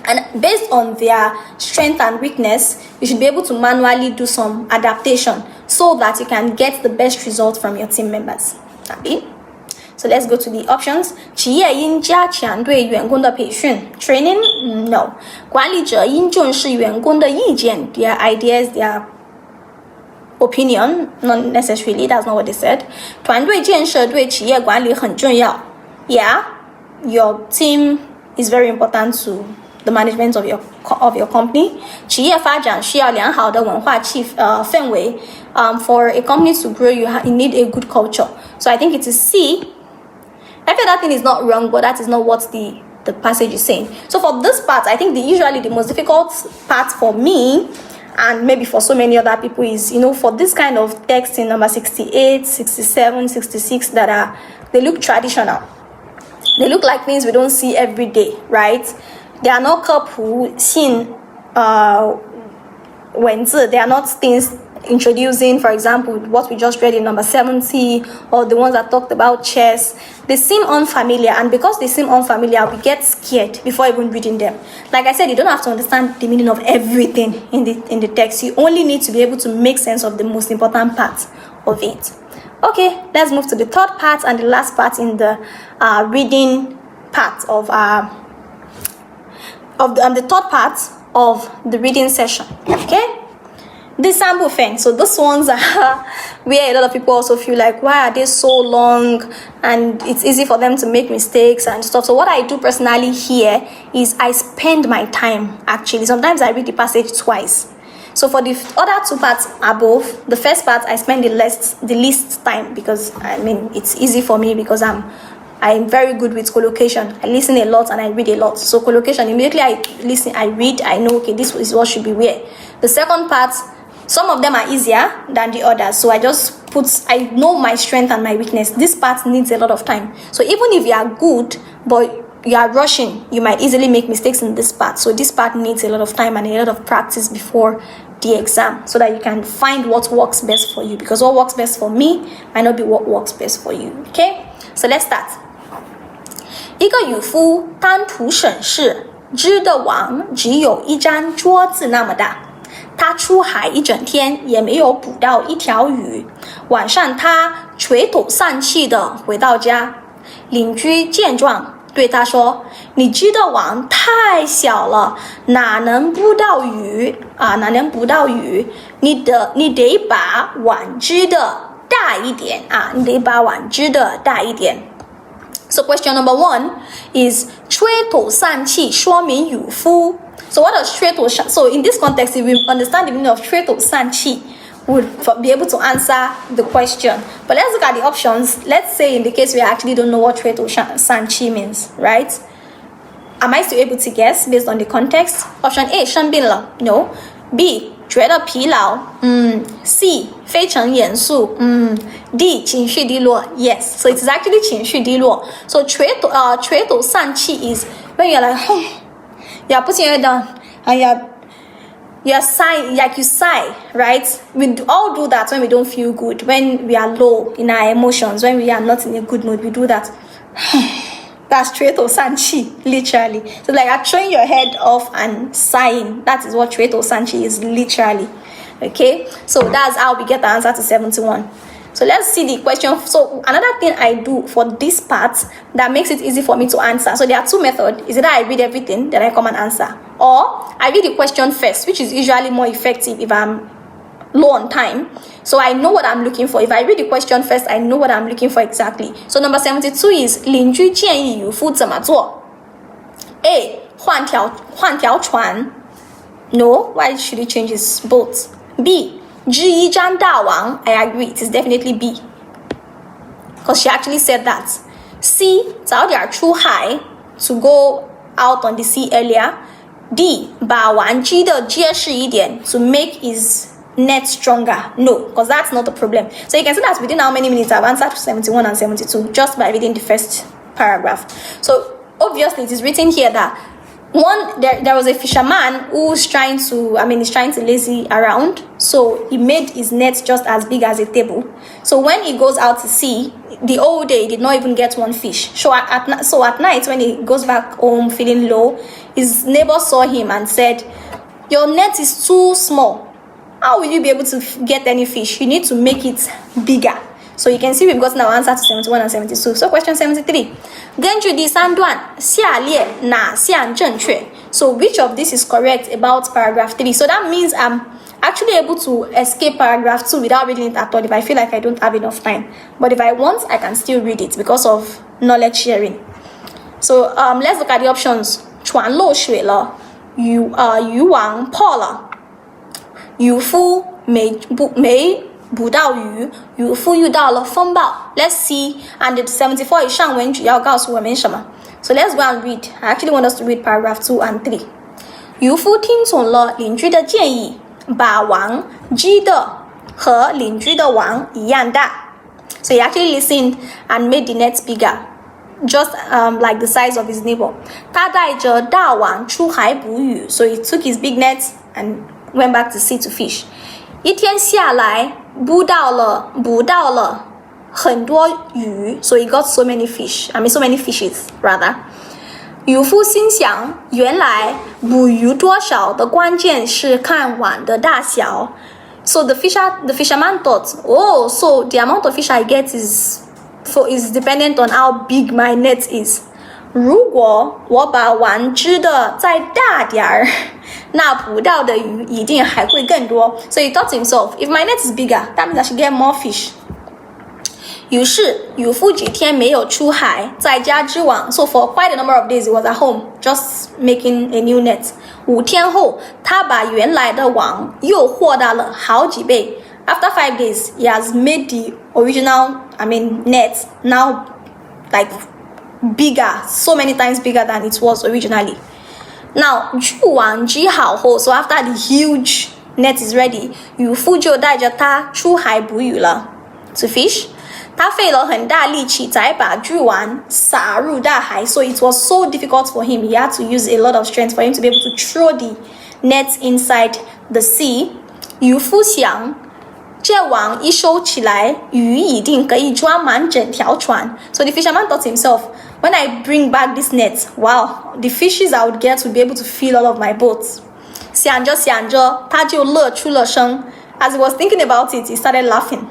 And based on their strength and weakness, you should be able to manually do some adaptation so that you can get the best result from your team members. So let's go to the options. 企业应加强对员工的培训 training. No. 管理者应重视员工的意见 their ideas, their opinion. Not necessarily, that's not what they said. 团队建设对企业管理很重要. Yeah, your team is very important to the management of your company. 企业发展需要良好的文化氛围. For a company to grow, you need a good culture. So I think it is C. I feel that thing is not wrong, but that is not what the passage is saying. So for this part, I think usually the most difficult part for me, and maybe for so many other people, is, for this kind of text in number 68, 67, 66, they look traditional. They look like things we don't see every day, right? They are not 科普性文字. They are not things introducing, for example, what we just read in number 70, or the ones that talked about chess, they seem unfamiliar, and because they seem unfamiliar, we get scared before even reading them. Like I said, you don't have to understand the meaning of everything in the text. You only need to be able to make sense of the most important parts of it. Okay, let's move to the third part and the last part in the reading part of the third part of the reading session. Okay, the sample fence. So those ones are where a lot of people also feel like, why are they so long, and it's easy for them to make mistakes and stuff. So what I do personally here is I spend my time. Actually, sometimes I read the passage twice. So for the other two parts above, the first part I spend the least time, because I mean it's easy for me because I'm very good with collocation. I listen a lot and I read a lot. So collocation, immediately I listen, I read, I know, okay, this is what should be where. The second part, some of them are easier than the others. So I know my strength and my weakness. This part needs a lot of time. So even if you are good, but you are rushing, you might easily make mistakes in this part. So this part needs a lot of time and a lot of practice before the exam, so that you can find what works best for you, because what works best for me might not be what works best for you. Okay, so let's start. 一个渔夫单图省事，织的网只有一张桌子那么大。他出海一整天也没有捕到一条鱼。晚上他垂头丧气地回到家，邻居见状对他说：“你织的网太小了，哪能捕到鱼啊？哪能捕到鱼？你得把网织的大一点啊！你得把网织的大一点。” So question number 1 is 垂头丧气说明渔夫。So what does 垂头丧？ So in this context, if we understand the meaning of 垂头丧气, would be able to answer the question. But let's look at the options. Let's say in the case we actually don't know what 垂头丧气 means, right? Am I still able to guess based on the context? Option A, 生病了 No. B, 觉得疲劳 C, 非常严肃 D, 情绪低落 Yes. So it is actually 情绪低落. So 垂头丧气 is when you're like, you're putting your head down and you're sighing, like you sigh, right? We all do that when we don't feel good, when we are low in our emotions, when we are not in a good mood, we do that. That's 垂头丧气, literally. So like you're throwing your head off and sighing. That is what 垂头丧气 is literally. Okay, so that's how we get the answer to 71. So let's see the question. So another thing I do for this part that makes it easy for me to answer. So there are two methods. Is either I read everything, then I come and answer, or I read the question first, which is usually more effective if I'm low on time. So I know what I'm looking for. If I read the question first, I know what I'm looking for exactly. So number 72 is 邻居建议渔夫怎么做 A, 换条船 No, why should he change his boat? B, 织一张大网 I agree, it is definitely B, because she actually said that. C, 早点出海 to go out on the sea earlier. D, 把网织得结实一点 to make his net stronger. No, because that's not the problem. So you can see that within how many minutes I've answered 71 and 72 just by reading the first paragraph. So obviously it is written here that there was a fisherman who's trying to lazy around, so he made his net just as big as a table. So when he goes out to sea, the whole day he did not even get one fish. So at night when he goes back home feeling low, his neighbor saw him and said, "Your net is too small. How will you be able to get any fish? You need to make it bigger." So you can see we've gotten our answer to 71 and 72. So question 73. 根据第三段下列哪项正确 So which of this is correct about paragraph 3? So that means I'm actually able to escape paragraph 2 without reading it at all if I feel like I don't have enough time. But if I want, I can still read it because of knowledge sharing. So let's look at the options. 船漏水了，渔网破了，渔夫没捕到鱼，渔夫遇到了风暴。Let's see. And the 74 is 上文主要告诉我们什么 So let's go and read. I actually want us to read paragraph 2 and 3. 渔夫听从了邻居的建议，把网织的和邻居的网一样大。So he actually listened and made the nets bigger, just like the size of his neighbor. 他带着大网出海捕鱼，so he took his big nets and went back to sea to fish. 一天下来捕到了很多鱼 so he got so many fishes rather。渔夫心想，原来捕鱼多少的关键是看网的大小。So the fisherman thought, oh, so the amount of fish I get is dependent on how big my net is. 如果我把网织的再大点儿，那捕到的鱼一定还会更多。So he thought to himself, if my net is bigger, that means I should get more fish. 于是渔夫几天没有出海，在家织网。So for quite a number of days, he was at home just making a new net. 5天后，他把原来的网又扩大了好几倍。After 5 days, he has made the original, net now like bigger, so many times bigger than it was originally. Now, 织网织好后 so after the huge net is ready, 渔夫就带着它出海捕鱼了 to fish. 他费了很大力气才把织网撒入大海 so it was so difficult for him. He had to use a lot of strength for him to be able to throw the nets inside the sea. 渔夫想，这网一收起来，鱼一定可以装满整条船。So the fisherman thought to himself, when I bring back this net, wow, the fishes I would get would be able to fill all of my boats. 想着想着，他就乐出了声。As he was thinking about it, he started laughing.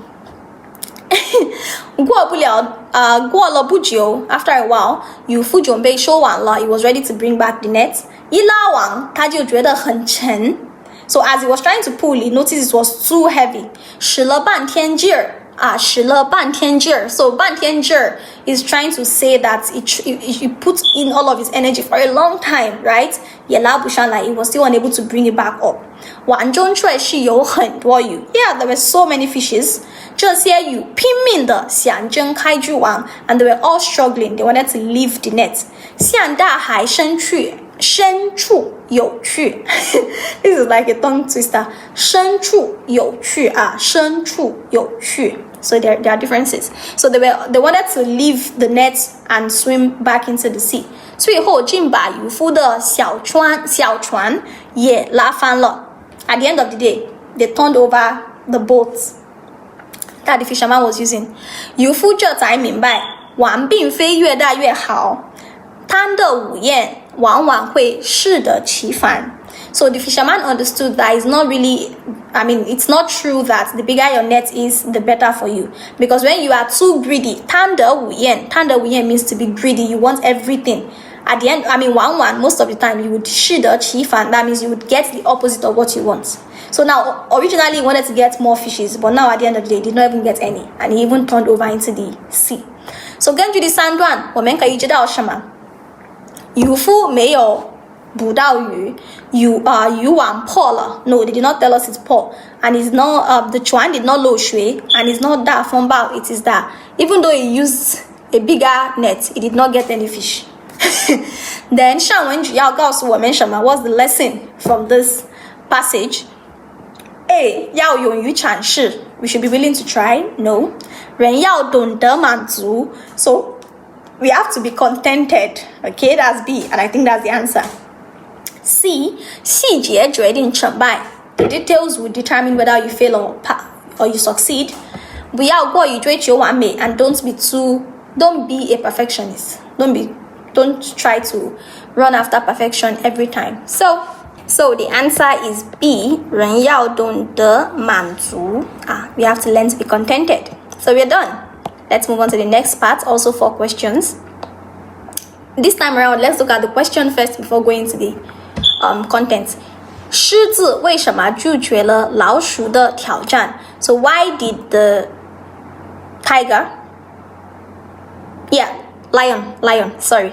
过了不久 after a while, 渔夫准备收网了 he was ready to bring back the net. 一拉网，他就觉得很沉。So as he was trying to pull, he noticed it was too heavy. 使了半天劲儿。So 半天劲儿 is trying to say that he put in all of his energy for a long time, right? 也拉不上来 he was still unable to bring it back up. 网中却是有很多鱼 Yeah, there were so many fishes. 这些鱼拼命的想挣开织网 and they were all struggling. They wanted to leave the net. 向大海深处有趣This is like a tongue twister. 深处有趣深处有趣 So there are differences. So they wanted to leave the net and swim back into the sea. 最后竟把渔夫的小船也拉翻了 At the end of the day, they turned over the boats that the fisherman was using. 渔夫这才明白，网并非越大越好，贪得无厌往往会适得其反。So the fisherman understood that it's not really, it's not true that the bigger your net is, the better for you. Because when you are too greedy, 贪得无厌 means to be greedy, you want everything. At the end,往往 most of the time you would 适得其反 that means you would get the opposite of what you want. So now, originally he wanted to get more fishes, but now at the end of the day, he did not even get any. And he even turned over into the sea. So 根据第三段，我们可以知道什么？渔夫没有捕到鱼，渔网破了。No, they did not tell us it's破. And it's not, the船 did not 漏水 and it's not that 风暴 it is that. Even though he used a bigger net, he did not get any fish. Then 上文主要告诉我们什么 What's the lesson from this passage? A. 要勇于尝试 We should be willing to try. No. 人要懂得满足 So we have to be contented. Okay, that's B, and I think that's the answer. C. 细节决定成败 The details will determine whether you fail or you succeed. 不要过于追求完美 and don't be a perfectionist. Don't try to run after perfection every time. So the answer is B. 人要懂得满足 We have to learn to be contented. So we're done. Let's move on to the next part, also 4 questions. This time around, let's look at the question first before going to the content. 狮子为什么拒绝了老鼠的挑战 So why did the tiger? Yeah, lion, sorry.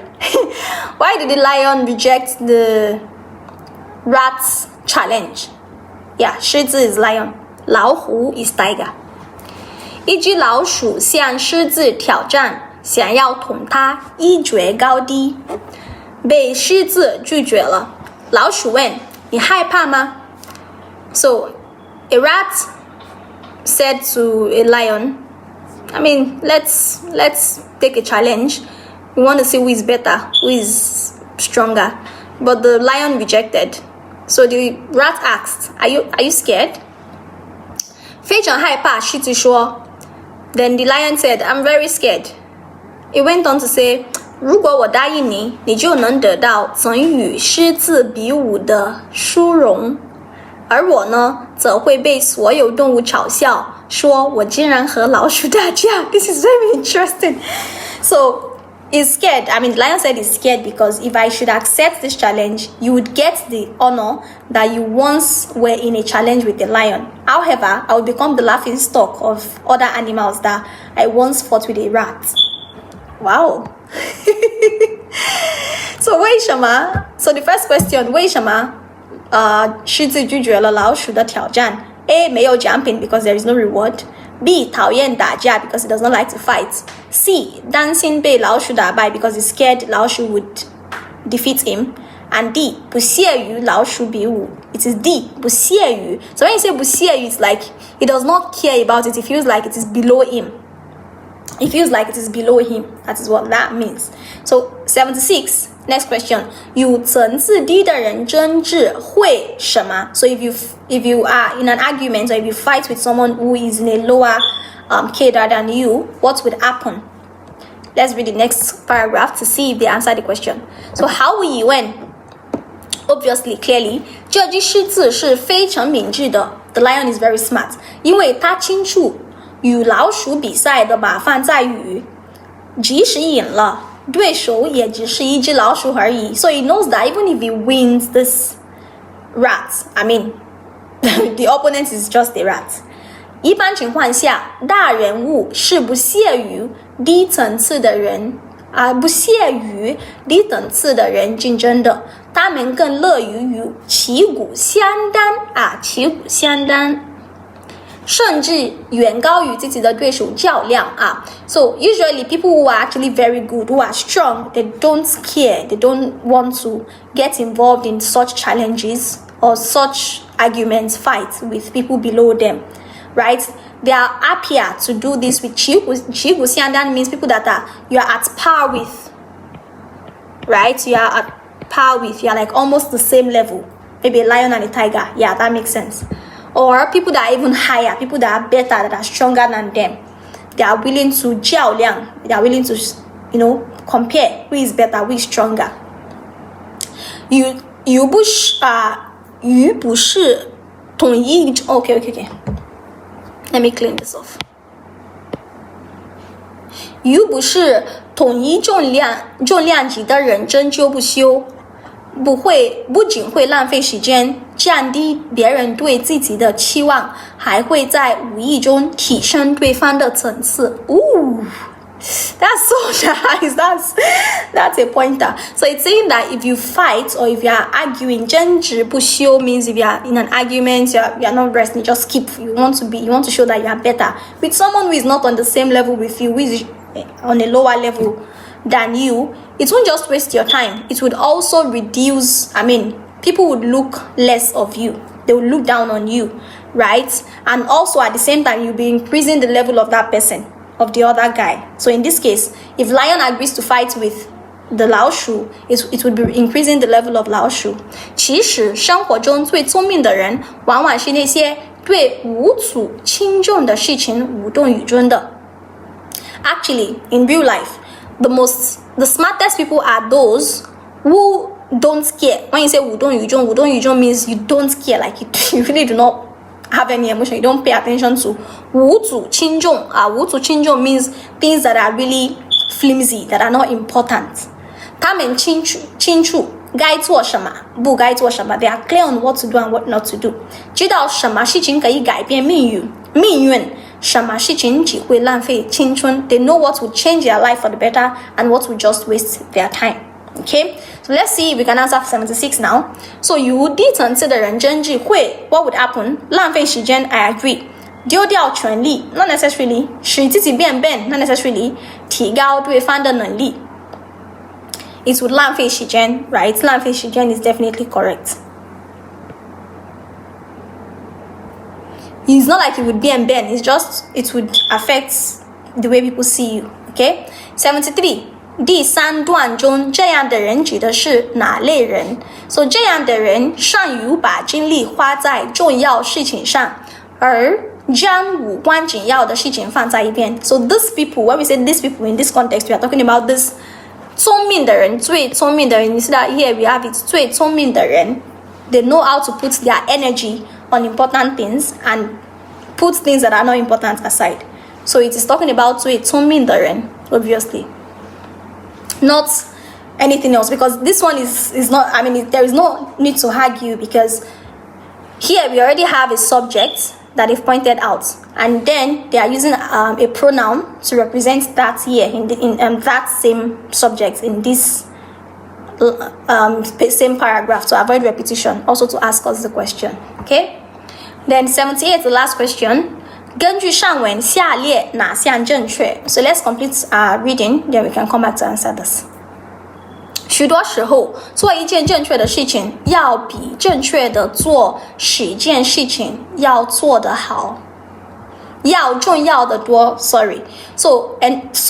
Why did the lion reject the rat's challenge? Yeah, 狮子 is lion. 老虎 is tiger. 一只老鼠向狮子挑战，想要同它一决高低，被狮子拒绝了。老鼠问：“你害怕吗？” So, a rat said to a lion, let's take a challenge. We want to see who is better, who is stronger. But the lion rejected. So the rat asked, Are you scared? 非常害怕，狮子说。Then the lion said, I'm very scared. It went on to say, 如果我答应你，你就能得到曾与狮子比武的殊荣，而我呢，则会被所有动物嘲笑，说我竟然和老鼠打架。This is very interesting. So, he's scared. I mean, the lion said he's scared because if I should accept this challenge, you would get the honor that you once were in a challenge with the lion. However, I would become the laughing stock of other animals that I once fought with a rat. Wow. So 为什么 So the first question, 为什么狮子拒绝了老鼠的挑战 A. 没有奖品 because there is no reward. B. 讨厌打架 because he does not like to fight. C. 担心被老鼠打败 because he's scared 老鼠 would defeat him. And D. 不屑于老鼠比武 It is D. 不屑于 So when you say 不屑于 it's like he does not care about it. He feels like it is below him. He feels like it is below him. That is what that means. So 76. Next question. 与层次低的人争执会什么 So if you are in an argument or if you fight with someone who is in a lower cadre than you, what would happen? Let's read the next paragraph to see if they answer the question. So how will you win? Obviously, clearly, 这只狮子是非常明智的 The lion is very smart. 因为他清楚与老鼠比赛的麻烦在于即使赢了对手也只是一只老鼠而已 So he knows that even if he wins this rat, I mean, the opponent is just a rat. 一般情况下，大人物是不屑于低层次的人不屑于低等次的人竞争的，他们更乐于与旗鼓相当旗鼓相当。甚至远高于自己的对手较量So usually people who are actually very good, who are strong, they don't care, they don't want to get involved in such challenges or such arguments, fights with people below them, right? They are happier to do this with 旗鼓相当 means people that you are at par with, right? You are at par with, you are like almost the same level. Maybe a lion and a tiger. Yeah, that makes sense. Or people that are even higher, people that are better, that are stronger than them. They are willing to 较量, they are willing to, compare who is better, who is stronger. 与不是统一 Okay. Let me clean this off. 与不是统一重量级的人争纠不休。不仅会浪费时间，降低别人对自己的期望，还会在无意中提升对方的层次。Ooh, that's so nice. That's a pointer. So it's saying that if you fight or if you are arguing, 争执不休 means if you are in an argument, you are not resting, you just keep. You want to show that you are better with someone who is not on the same level with you, who is on a lower level than you. It won't just waste your time. It would also reduce, people would look less of you. They would look down on you, right? And also at the same time, you'll be increasing the level of that person, of the other guy. So in this case, if lion agrees to fight with the 老鼠, it would be increasing the level of 老鼠。其实生活中最聪明的人，往往是那些对无足轻重的事情无动于衷的。Actually, in real life, the smartest people are those who don't care. When you say 无动于衷 means you don't care, like you really do not have any emotion, you don't pay attention to. 无足轻重无足轻重 means things that are really flimsy, that are not important. 他们清楚该做什么不该做什么 They are clear on what to do and what not to do. 知道什么事情可以改变命运什么事情只会浪费青春 They know what will change their life for the better and what will just waste their time. Okay, so let's see if we can answer 76 now. So 与低层次的人争执会 What would happen? 浪费时间 I agree. 丢掉权利 Not necessarily. 使自己变笨 Not necessarily. 提高对方的能力 It would 浪费时间 right? 浪费时间 is definitely correct. It's not like it would be and bend. It's just it would affect the way people see you. Okay? 73. 第三段中这样的人指的是哪类人 So 这样的人善于把精力花在重要事情上，而将无关紧要的事情放在一边。So these people, when we say these people in this context, we are talking about this 聪明的人，最聪明的人。You see that here we have it 最聪明的人。They know how to put their energy on important things and put things that are not important aside. So it is talking about 最聪明的人 obviously. Not anything else, because this one is not, I mean, there is no need to argue, because here we already have a subject that they've pointed out, and then they are using a pronoun to represent that here in that same subject in this same paragraph, to avoid repetition, also to ask us the question. Okay, then 78, the last question. 根据上文下列哪项正确? So let's complete our reading, then we can come back to answer this. 许多时候做一件正确的事情要比正确的做10件事情要做得好，要重要的多。Sorry. So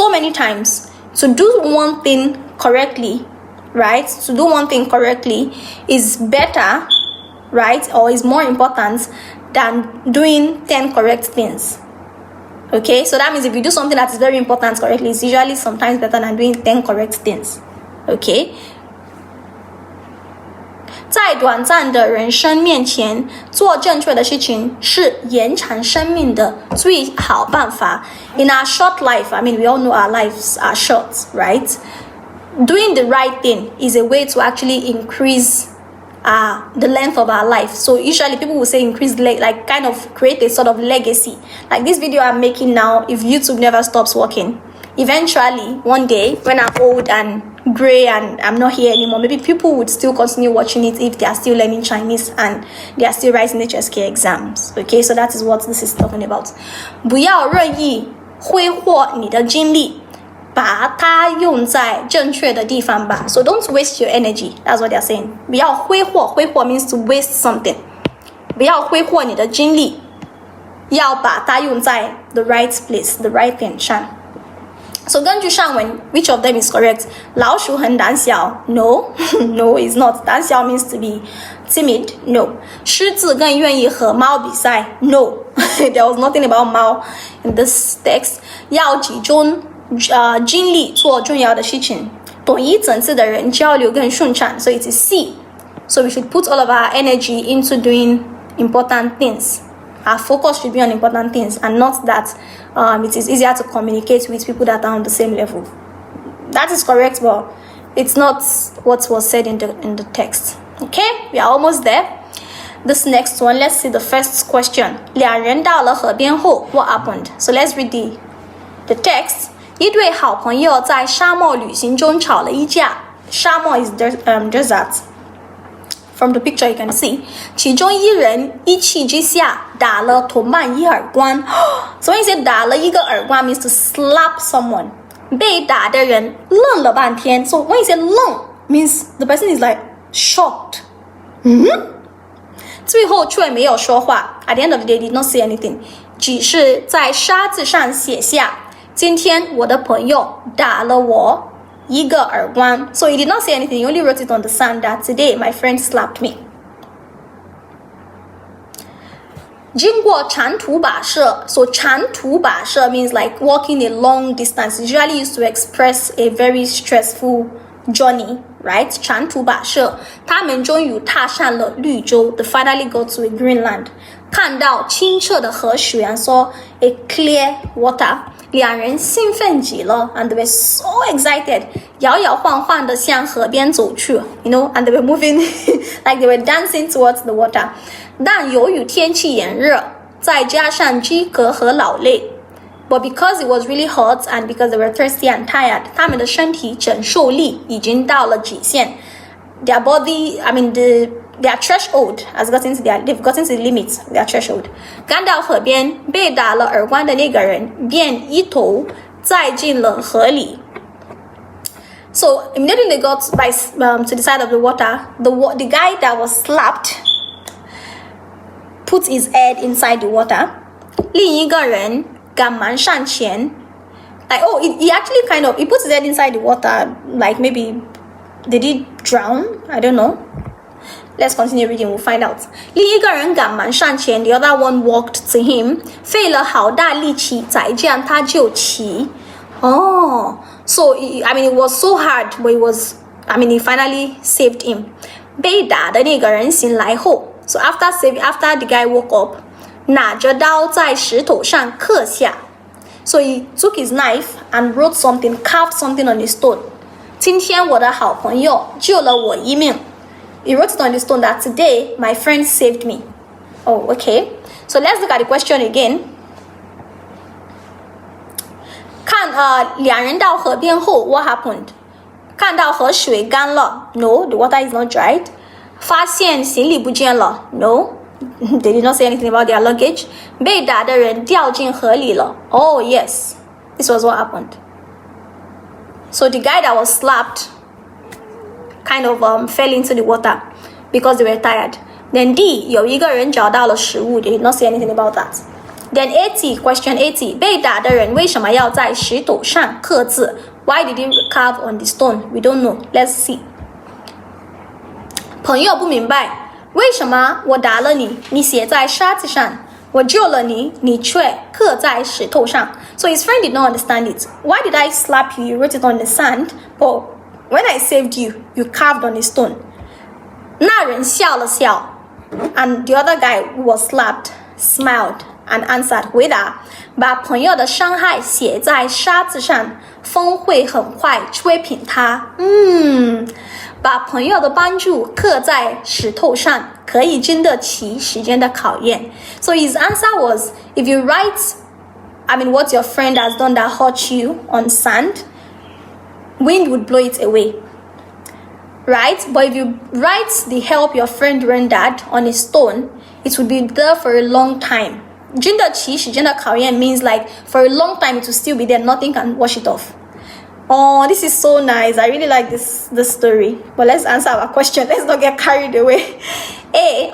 many times to do one thing correctly, right? To do one thing correctly is better, right? Or is more important than doing 10 correct things. Okay, so that means if you do something that is very important correctly, it's usually sometimes better than doing 10 correct things. Okay, 在短暂的人生面前做正确的事情是延长生命的最好办法。In our short life, I mean, we all know our lives are short, right? Doing the right thing is a way to actually increase the length of our life. So usually people will say increase, like kind of create a sort of legacy. Like this video I'm making now, if YouTube never stops working, eventually one day when I'm old and gray and I'm not here anymore, maybe people would still continue watching it if they are still learning Chinese and they are still writing HSK exams. Okay, so that is what this is talking about. 不要任意挥霍你的精力，把它用在正确的地方吧。So don't waste your energy. That's what they're saying. 不要挥霍，挥霍 means to waste something. 不要挥霍你的精力，要把它用在 the right place, the right thing 上。So 根据上文 which of them is correct? 老鼠很胆小 No, no, it's not. 胆小 means to be timid. No. 狮子更愿意和猫比赛 No. There was nothing about 猫 in this text. 要集中精力做重要的事情，懂一层次的人交流更顺畅。So it is C. So we should put all of our energy into doing important things. Our focus should be on important things and not that it is easier to communicate with people that are on the same level. That is correct, but it's not what was said in the text. Okay, we are almost there. This next one, let's see the first question. 两人到了河边后 what happened? So let's read the text. 一对好朋友在沙漠旅行中吵了一架。沙漠 is desert. From the picture you can see. 其中一人一气之下打了同伴一耳光。So when you say 打了一个耳光 means to slap someone. 被打的人愣了半天。So when you say 愣 means the person is like shocked. 最后却没有说话。At the end of the day, did not say anything. 只是在沙子上写下今天我的朋友打了我一个耳光。So he did not say anything. He only wrote it on the sand that today my friend slapped me. 经过长途跋涉 So 长途跋涉 means like walking a long distance. Usually used to express a very stressful journey, right? 长途跋涉他们终于踏上了绿洲 They finally got to a green land. 看到清澈的河水 and saw a clear water. 两人兴奋极了 and they were so excited. 摇摇晃晃地向河边走去 and they were moving like they were dancing towards the water. 但由于天气炎热，再加上饥渴和劳累 but because it was really hot and because they were thirsty and tired, 他们的身体承受力已经到了极限。Their body, I mean their threshold has gotten to they've gotten to the limit, their threshold. 赶到河边，被打了耳光的那个人便一头栽进了河里。So immediately they got to the side of the water. The guy that was slapped put his head inside the water. 另一个人赶忙上前。Like he actually he put his head inside the water. Like maybe did he drown? I don't know. Let's continue reading, we'll find out. 另一个人赶忙上前 the other one walked to him. 费了好大力气才将他救起。So it was so hard, but he finally saved him. 被打的那个人醒来后 so after the guy woke up, 拿着刀在石头上刻下 so he took his knife and wrote something, carved something on the stone. 今天我的好朋友救了我一命 He wrote it on the stone that today my friend saved me. Oh, okay. So let's look at the question again. 两人到河边后 what happened? 看到河水干了 No, the water is not dried. 发现行李不见了 No, they did not say anything about their luggage. 被打的人掉进河里了 Oh, yes. This was what happened. So the guy that was slapped kind of fell into the water because they were tired. Then D, 有一个人找到了食物 They did not say anything about that. Then 80, question 80, 被打的人为什么要在石头上刻字 Why did he carve on the stone? We don't know. Let's see. 朋友不明白为什么我打了你，你写在沙子上，我救了你，你却刻在石头上。So his friend did not understand it. Why did I slap you? You wrote it on the sand, but when I saved you, you carved on a stone. 那人笑了笑 and the other guy who was slapped smiled and answered 回答把朋友的伤害写在沙子上，风会很快吹平它。把朋友的帮助刻在石头上，可以经得起时间的考验。So his answer was, if you write, what your friend has done that hurt you on sand, wind would blow it away. Right? But if you write the help your friend rendered on a stone, it would be there for a long time. 经得起时间的考验 means like for a long time it will still be there, nothing can wash it off. Oh, this is so nice. I really like this story. But let's answer our question. Let's not get carried away.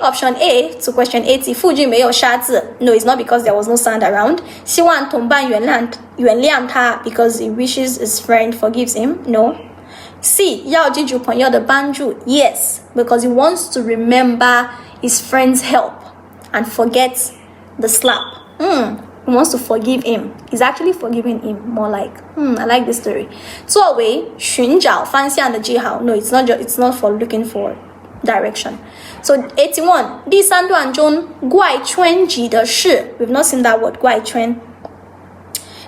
Option A to question 80. 附近没有沙子 No, it's not because there was no sand around. 希望同伴原谅他 because he wishes his friend forgives him. No. C. 要记住朋友的帮助 Yes, because he wants to remember his friend's help and forget the slap. He wants to forgive him. He's actually forgiving him. More like, I like this story. 作为寻找方向的记号 No, it's not for looking for direction. So 81. 第三段中怪圈指的是 We've not seen that word 怪圈.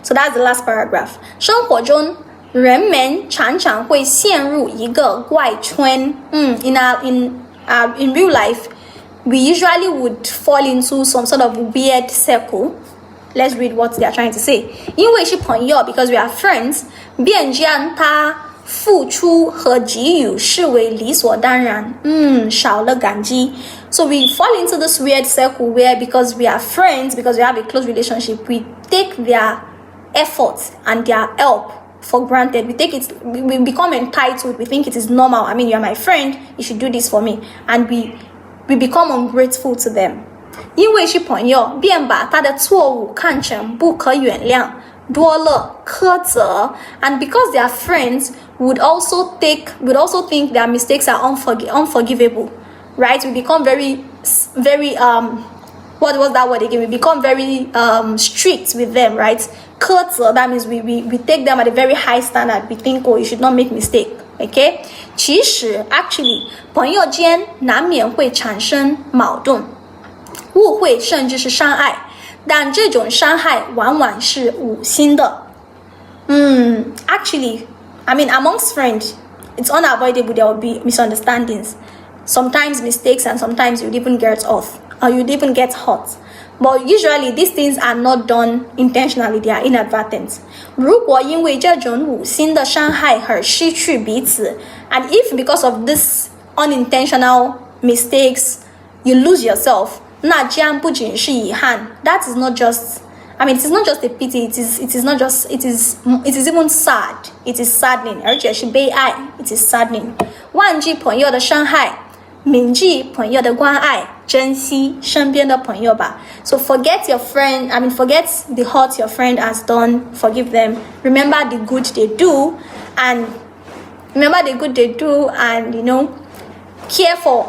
So that's the last paragraph. 生活中人们常常会陷入一个怪圈 in real life, we usually would fall into some sort of weird circle. Let's read what they are trying to say. 因为是朋友 because we are friends, 便将他付出和给予视为理所当然少了感激 So we fall into this weird circle where because we are friends, because we have a close relationship, we take their efforts and their help for granted. We become entitled. We think it is normal. You are my friend, you should do this for me. And we become ungrateful to them. 因为是朋友，便把他的错误看成不可原谅，多了苛责 and because they are friends, would also think their mistakes are unforgivable, right? We become very what was that word again? We become very strict with them, right? 苛责 that means we take them at a very high standard. We think, you should not make mistake. Okay? 其实 actually 朋友间难免会产生矛盾、误会甚至是伤害，但这种伤害往往是无心的。Actually, amongst friends, it's unavoidable there will be misunderstandings, sometimes mistakes, and sometimes you'd even get off, or you'd even get hurt. But usually these things are not done intentionally, they are inadvertent. 如果因为这种无心的伤害而失去彼此 and if because of this unintentional mistakes you lose yourself, 那将不仅是遗憾 That is not just, it is not just a pity, it is even sad. It is saddening, 而且是悲哀 It is saddening. 忘记朋友的伤害，铭记朋友的关爱，珍惜身边的朋友吧。So forget your friend, forget the hurt your friend has done, forgive them. Remember the good they do, and care for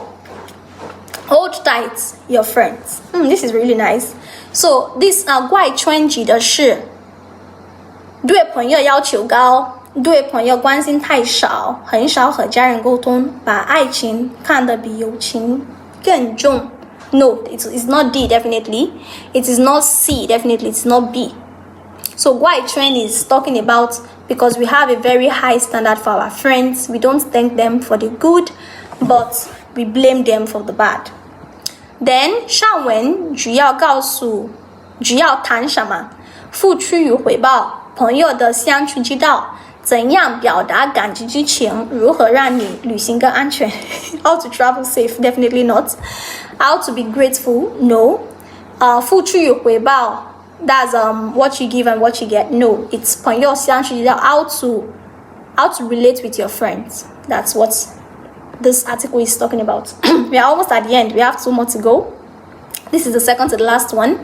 Hold tight your friends. This is really nice. So this 怪圈指的是对朋友要求高，对朋友关心太少，很少和家人沟通，把爱情看得比友情更重。No, it's not D, definitely. It is not C, definitely. It's not B. So 怪圈 is talking about because we have a very high standard for our friends. We don't thank them for the good, but we blame them for the bad. Then 上文只要谈什么？付出与回报，朋友的相处之道，怎样表达感激之情，如何让你旅行更安全？How to travel safe? Definitely not. How to be grateful? No. 付出与回报 that's what you give and what you get. No, it's 朋友相处之道 how to relate with your friends. That's what this article is talking about. We are almost at the end. We have 2 more to go. This is the second to the last one.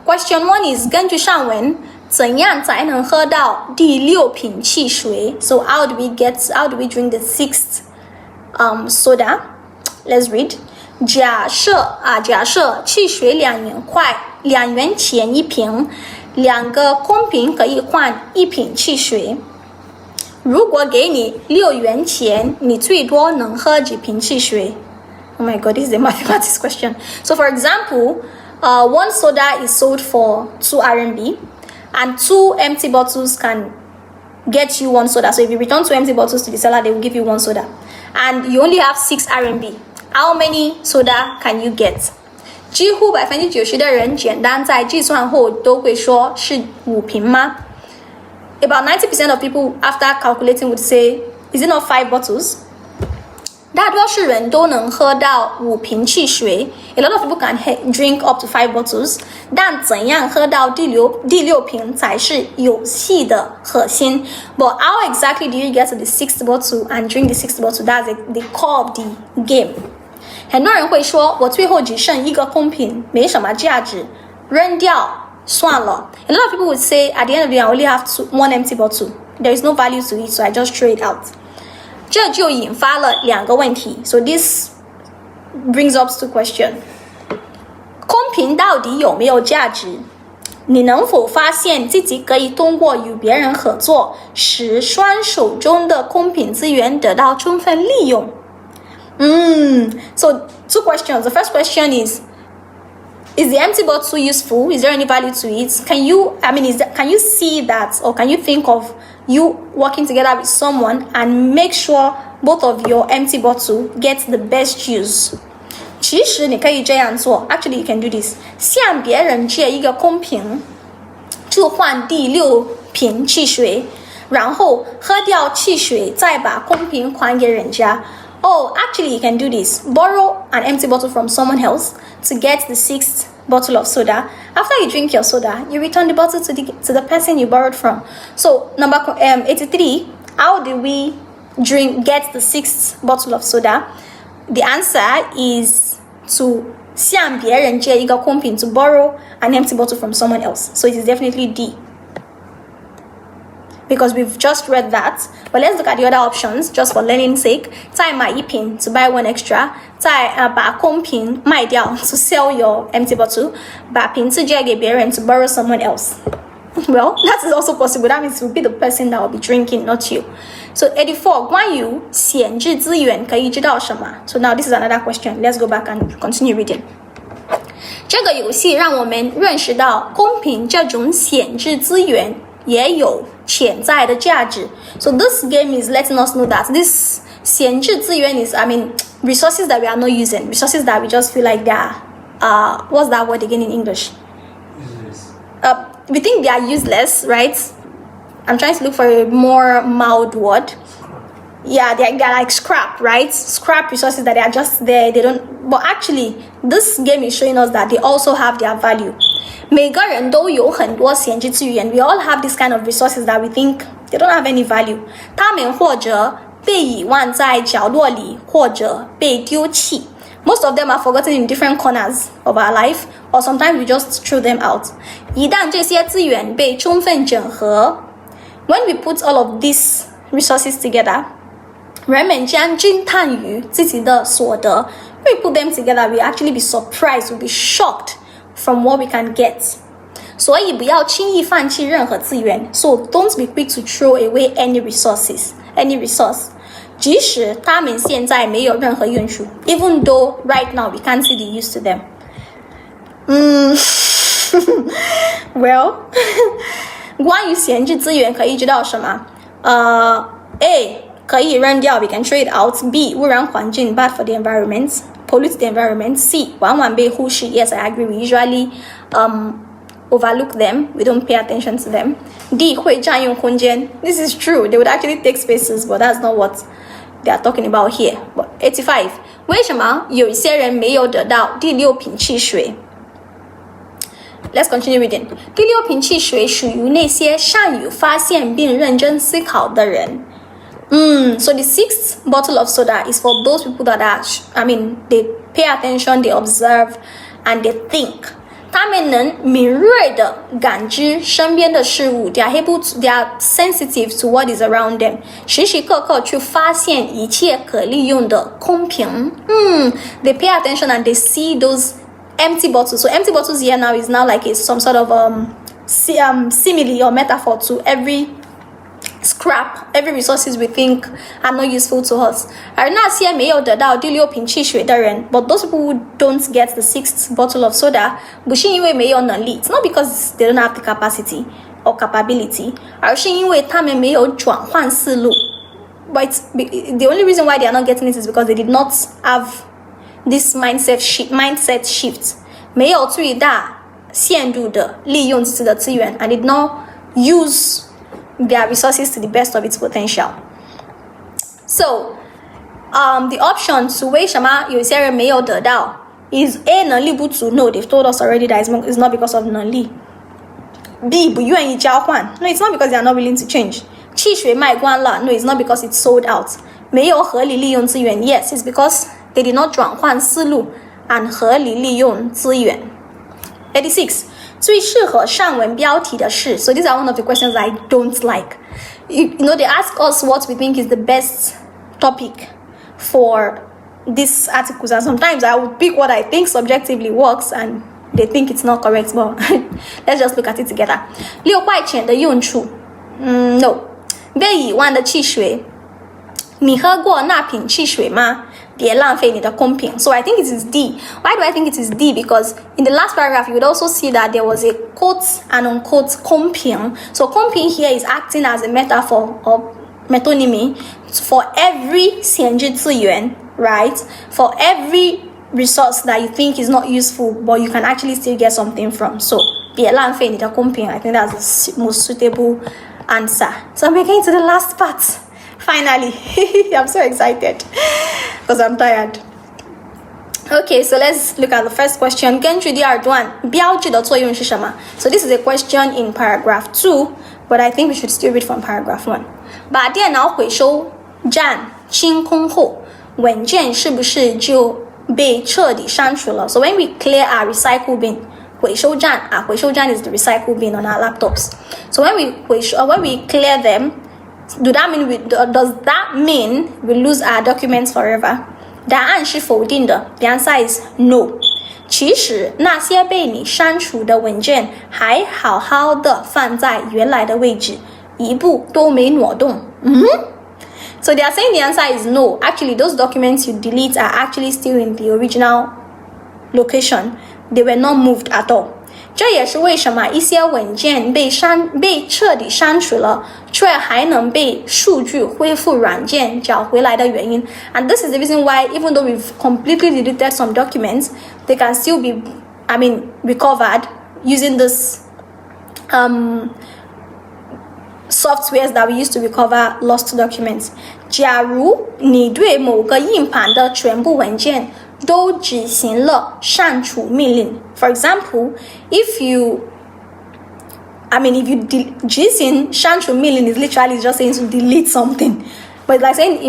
Question 1 is 根据上文怎样才能喝到第6瓶汽水 So how do we drink the 6th soda? Let's read. 假设汽水2元块，2元钱1瓶，2个空瓶可以换1瓶汽水。如果给你6元钱，你最多能喝几瓶汽水？ Oh my god, this is a mathematics question. So for example, 1 soda is sold for 2 RMB and 2 empty bottles can get you 1 soda. So if you return 2 empty bottles to the seller, they will give you 1 soda. And you only have 6 RMB. How many soda can you get? 几乎90%的人简单在计算后都会说是5瓶吗？ About 90% of people after calculating would say, is it not 5 bottles? 大多数人都能喝到5瓶汽水 A lot of people can drink up to 5 bottles. 但怎样喝到第六瓶才是游戏的核心 But how exactly do you get to the 6th bottle and drink the 6th bottle? That's the core of the game. 很多人会说我最后只剩1个空瓶没什么价值扔掉算了 A lot of people would say at the end of the day I only have 1 empty bottle. There is no value to it, so I just throw it out. 这就引发了2个问题 So this brings up 2 questions. 空瓶到底有没有价值？你能否发现自己可以通过与别人合作，使双手中的空瓶资源得到充分利用So 2 questions. The first question is the empty bottle useful? Is there any value to it? Can you see that or can you think of you working together with someone and make sure both of your empty bottle get the best use? 其实你可以这样做 Actually, you can do this. 向别人借1个空瓶，就换第6瓶汽水，然后喝掉汽水，再把空瓶还给人家。Oh, actually, you can do this. Borrow an empty bottle from someone else to get the 6th bottle of soda. After you drink your soda, you return the bottle to the person you borrowed from. So, number 83, how do we get the 6th bottle of soda? The answer is to 向别人借1个空瓶 to borrow an empty bottle from someone else. So it is definitely D. Because we've just read that. But let's look at the other options just for learning's sake. 再买1瓶 to buy 1 extra. 再把空瓶卖掉 to sell your empty bottle. 把瓶子借给别人 to borrow someone else. Well, that is also possible. That means it will be the person that will be drinking, not you. So 84, 关于闲置资源可以知道什么? So now this is another question. Let's go back and continue reading. 这个游戏让我们认识到公平这种闲置资源也有潜在的价值 So this game is letting us know that this 闲置资源 is, resources that we are not using, resources that we just feel like they are, what's that word again in English? Useless. We think they are useless, right? I'm trying to look for a more mild word. Yeah, they're like scrap, right? Scrap resources that they are just there, they don't, but actually this game is showing us that they also have their value. 每个人都有很多闲置资源 We all have this kind of resources that we think they don't have any value 它们或者被遗忘在角落里或者被丢弃 Most of them are forgotten in different corners of our life or sometimes we just throw them out 一旦这些资源被充分整合 When we put all of these resources together 人们将惊叹于自己的所得 When we put them together, we actually be surprised, we'll be shocked from what we can get. 所以不要轻易放弃任何资源 So don't be quick to throw away any resource 即使它们现在没有任何用处 Even though right now we can't see the use to them Well 关于闲置资源可以知道什么A 可以扔掉 We can throw it out B 污染环境 Bad for the environment Pollute the environment C 往往被忽视 Yes I agree We usually overlook them We don't pay attention to them D 会占用空间 This is true They would actually take spaces But that's not what they are talking about here But 85为什么有一些人没有得到第六瓶汽水 Let's continue reading 第六瓶汽水属于那些善于发现并认真思考的人So the sixth bottle of soda is for those people that are, they pay attention, they observe, and they think. 他们能敏锐地感知身边的事物 they are sensitive to what is around them. 时时刻刻去发现一切可利用的空瓶 They pay attention and they see those empty bottles. So empty bottles here now is now like some sort of simile or metaphor to every scrap every resources we think are not useful to us 而那些没有得到第六瓶汽水的人 but those people who don't get the sixth bottle of soda 不是因为没有能力 It's not because they don't have the capacity or capability 而是因为他们没有转换思路 But the only reason why they are not getting it is because they did not have this mindset shift 没有最大限度的利用自己的资源 and did not use their resources to the best of its potential. So, the option to 为什么有些人没有得到 is A 能力不足 No, they've told us already that it's not because of 能力 B 不愿意交换 No, it's not because they are not willing to change 汽水卖光了 No, it's not because it's sold out 没有合理利用资源 Yes, it's because they did not 转换思路 and 合理利用资源 86最适合上文标题的是 So these are one of the questions I don't like. You know, they ask us what we think is the best topic for these articles. And sometimes I would pick what I think subjectively works and they think it's not correct. But let's just look at it together. 6块钱的用处 No. 被遗忘的汽水你喝过那瓶汽水吗别浪费你的空瓶 So I think it is D. Why do I think it is D? Because in the last paragraph, you would also see that there was a quote and unquote 空瓶 So 空瓶 here is acting as a metaphor or metonymy for every 闲置资源 right? For every resource that you think is not useful, but you can actually still get something from. So 别浪费你的空瓶 I think that's the most suitable answer. So we're getting to the last part. Finally, I'm so excited because I'm tired. Okay, so let's look at the first question. 根据第二段，标志的作用是什么 So this is a question in paragraph 2, but I think we should still read from paragraph 1. 把电脑回收站清空后，文件是不是就被彻底删除了 So when we clear our recycle bin, 回收站回收站 is the recycle bin on our laptops. So when we clear them, does that mean we lose our documents forever? 答案是否定的 The answer is no. 其实那些被你删除的文件还好好的放在原来的位置，一步都没挪动。So they are saying the answer is no. Actually, those documents you delete are actually still in the original location. They were not moved at all. 这也是为什么一些文件被彻底删除了，却还能被数据恢复软件找回来的原因。And this is the reason why, even though we've completely deleted some documents, they can still be, recovered using this softwares that we use to recover lost documents. 假如你对某个硬盘的全部文件都执行了删除命令 For example, if you 执行删除命令 is literally just saying to delete something, but like saying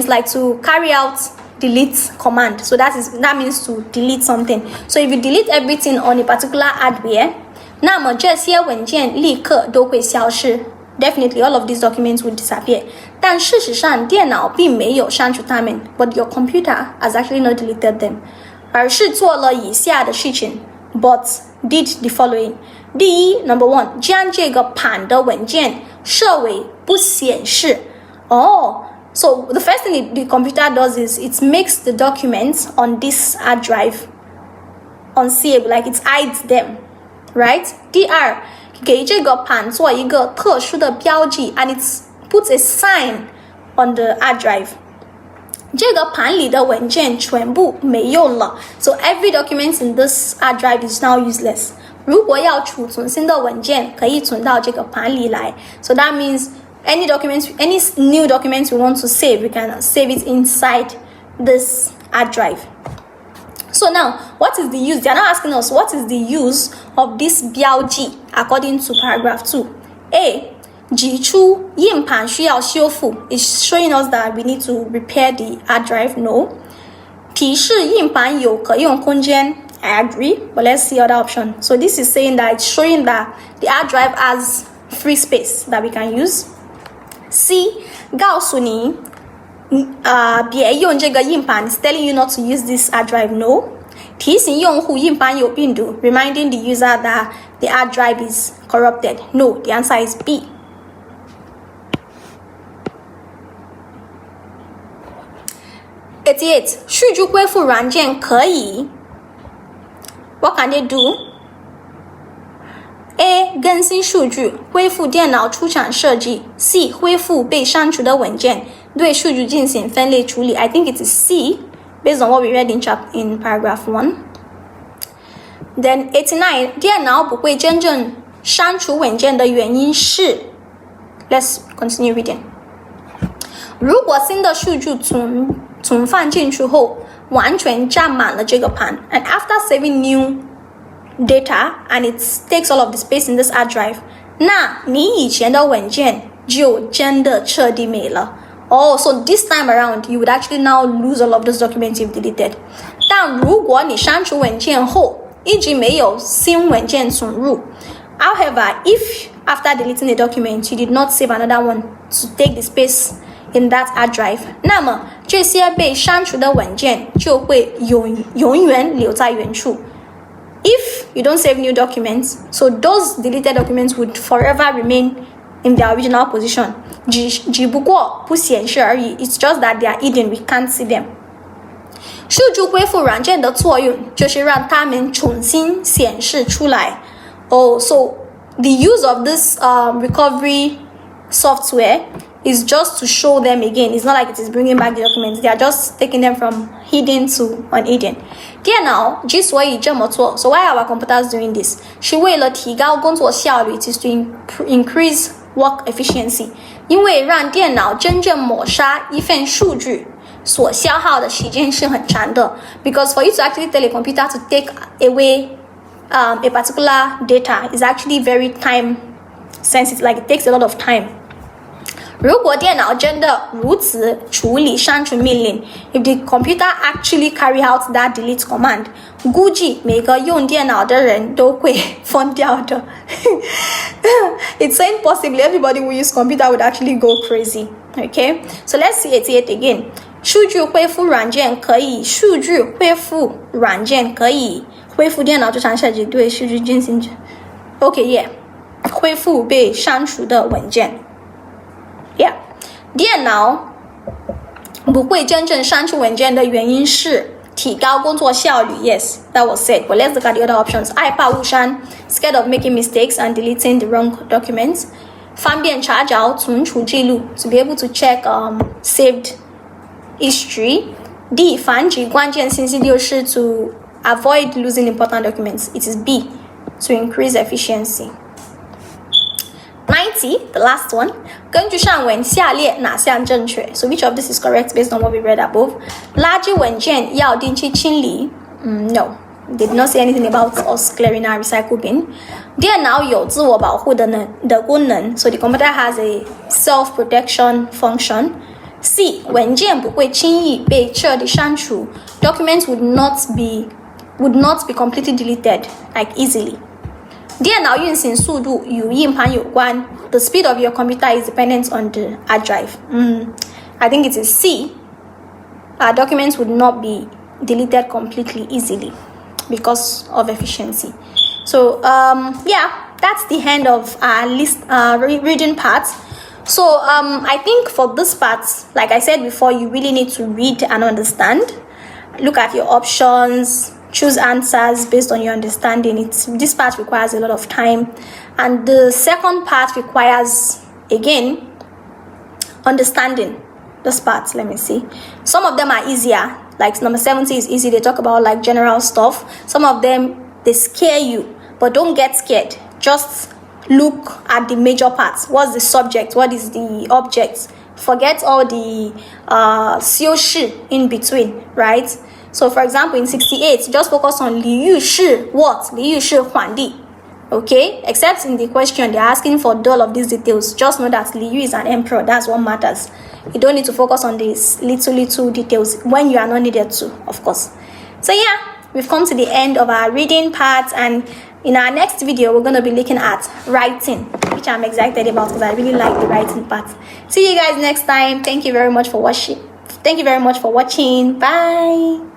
like to carry out delete command. So that means to delete something. So if you delete everything on a particular hardware, 那么这些文件立刻都会消失 definitely all of these documents would disappear. 但事实上，电脑并没有删除它们 ，but your computer has actually not deleted them， 而是做了以下的事情 ，but did the following。第一 ，Number one， 将这个盘的文件设为不显示。So the first thing the computer does is it makes the documents on this hard drive unseeable, like it hides them, right? 第二，给这个盘做一个特殊的标记 and it puts a sign on the hard drive. 这个盘里的文件全部没用了 ，so every document in this hard drive is now useless. 如果要储存新的文件，可以存到这个盘里来 ，so that means any new documents we want to save, we can save it inside this hard drive. So now, what is the use? They are now asking us what is the use of this 标记 according to paragraph 2. A. 指出硬盘需要修复 is showing us that we need to repair the hard drive. No. 提示硬盘有可用空间 I agree, but let's see other option. So this is saying that it's showing that the hard drive has free space that we can use. C. 告诉你别用这个硬盘 is telling you not to use this hard drive. No. 提醒用户硬盘有病毒 reminding the user that the hard drive is corrupted. No. The answer is B. 88. 数据恢复软件可以 What can they do? A. 更新数据，恢复电脑出厂设计 C. 恢复被删除的文件，对数据进行分类处理 I think it is C, based on what we read in paragraph 1. Then 89. 电脑不会真正删除文件的原因是 Let's continue reading. 如果新的数据存放进去后完全占满了这个盘 and after saving new data and it takes all of the space in this hard drive 那你以前的文件就真的彻底没了 so this time around you would actually now lose all of those documents you've deleted 但如果你删除文件后一直没有新文件存入 however if after deleting the document you did not save another one to take the space in that hard drive 那么这些被删除的文件就会永远留在原处 If you don't save new documents, so those deleted documents would forever remain in their original position 只不过不显示而已 It's just that they are hidden, we can't see them 数据恢复软件的作用就是让它们重新显示出来 so the use of this recovery software is just to show them again. It's not like it is bringing back the documents. They are just taking them from hidden to unhidden. 电脑之所以这么做 so why are our computers doing this? 是为了提高工作效率 It is to increase work efficiency. 因为让电脑真正抹杀一份数据所消耗的时间是很长的 Because for you to actually tell a computer to take away a particular data is actually very time sensitive. Like it takes a lot of time. 如果电脑真的如此处理删除命令 if the computer actually carry out that delete command 估计每个用电脑的人都会疯掉的It's saying possibly everybody who use computer would actually go crazy. Okay, so let's see 88 again. 数据恢复软件可以恢复电脑出厂设计对数据进行 Okay, yeah. 恢复被删除的文件Yeah. 电脑不会真正删除文件的原因是提高工作效率 Yes, that was said. But let's look at the other options. 害怕误删 Scared of making mistakes and deleting the wrong documents. 方便查找存储记录 To be able to check saved history. D. 防止关键信息流失 To avoid losing important documents. It is B. To increase efficiency. 90, the last one. 根据上文下列哪项正确 So which of this is correct based on what we read above? 垃圾文件要定期清理 No, they did not say anything about us clearing our recycle bin. 电脑有自我保护的功能 So the computer has a self-protection function. C. 文件不会轻易被彻底删除 Documents would not be completely deleted like easily. 电脑运行速度与硬盘有关。The speed of your computer is dependent on the hard drive. I think it is C. Documents would not be deleted completely easily because of efficiency. So yeah, that's the end of our reading part. So I think for this part, like I said before, you really need to read and understand. Look at your options, choose answers based on your understanding. This part requires a lot of time, and the second part requires, again, understanding. This part, let me see. Some of them are easier, like number 70 is easy. They talk about like general stuff. Some of them, they scare you, but don't get scared. Just look at the major parts. What's the subject? What is the object? Forget all the 修饰 in between, right? So for example, in 68, just focus on 李御史 what? 李御史皇帝. Okay, except in the question they're asking for all of these details. Just know that Li Yu is an emperor. That's what matters. You don't need to focus on these little details when you are not needed to, of course. So yeah, we've come to the end of our reading part, and in our next video we're going to be looking at writing, which I'm excited about because I really like the writing part. See you guys next time. Thank you very much for watching. Bye.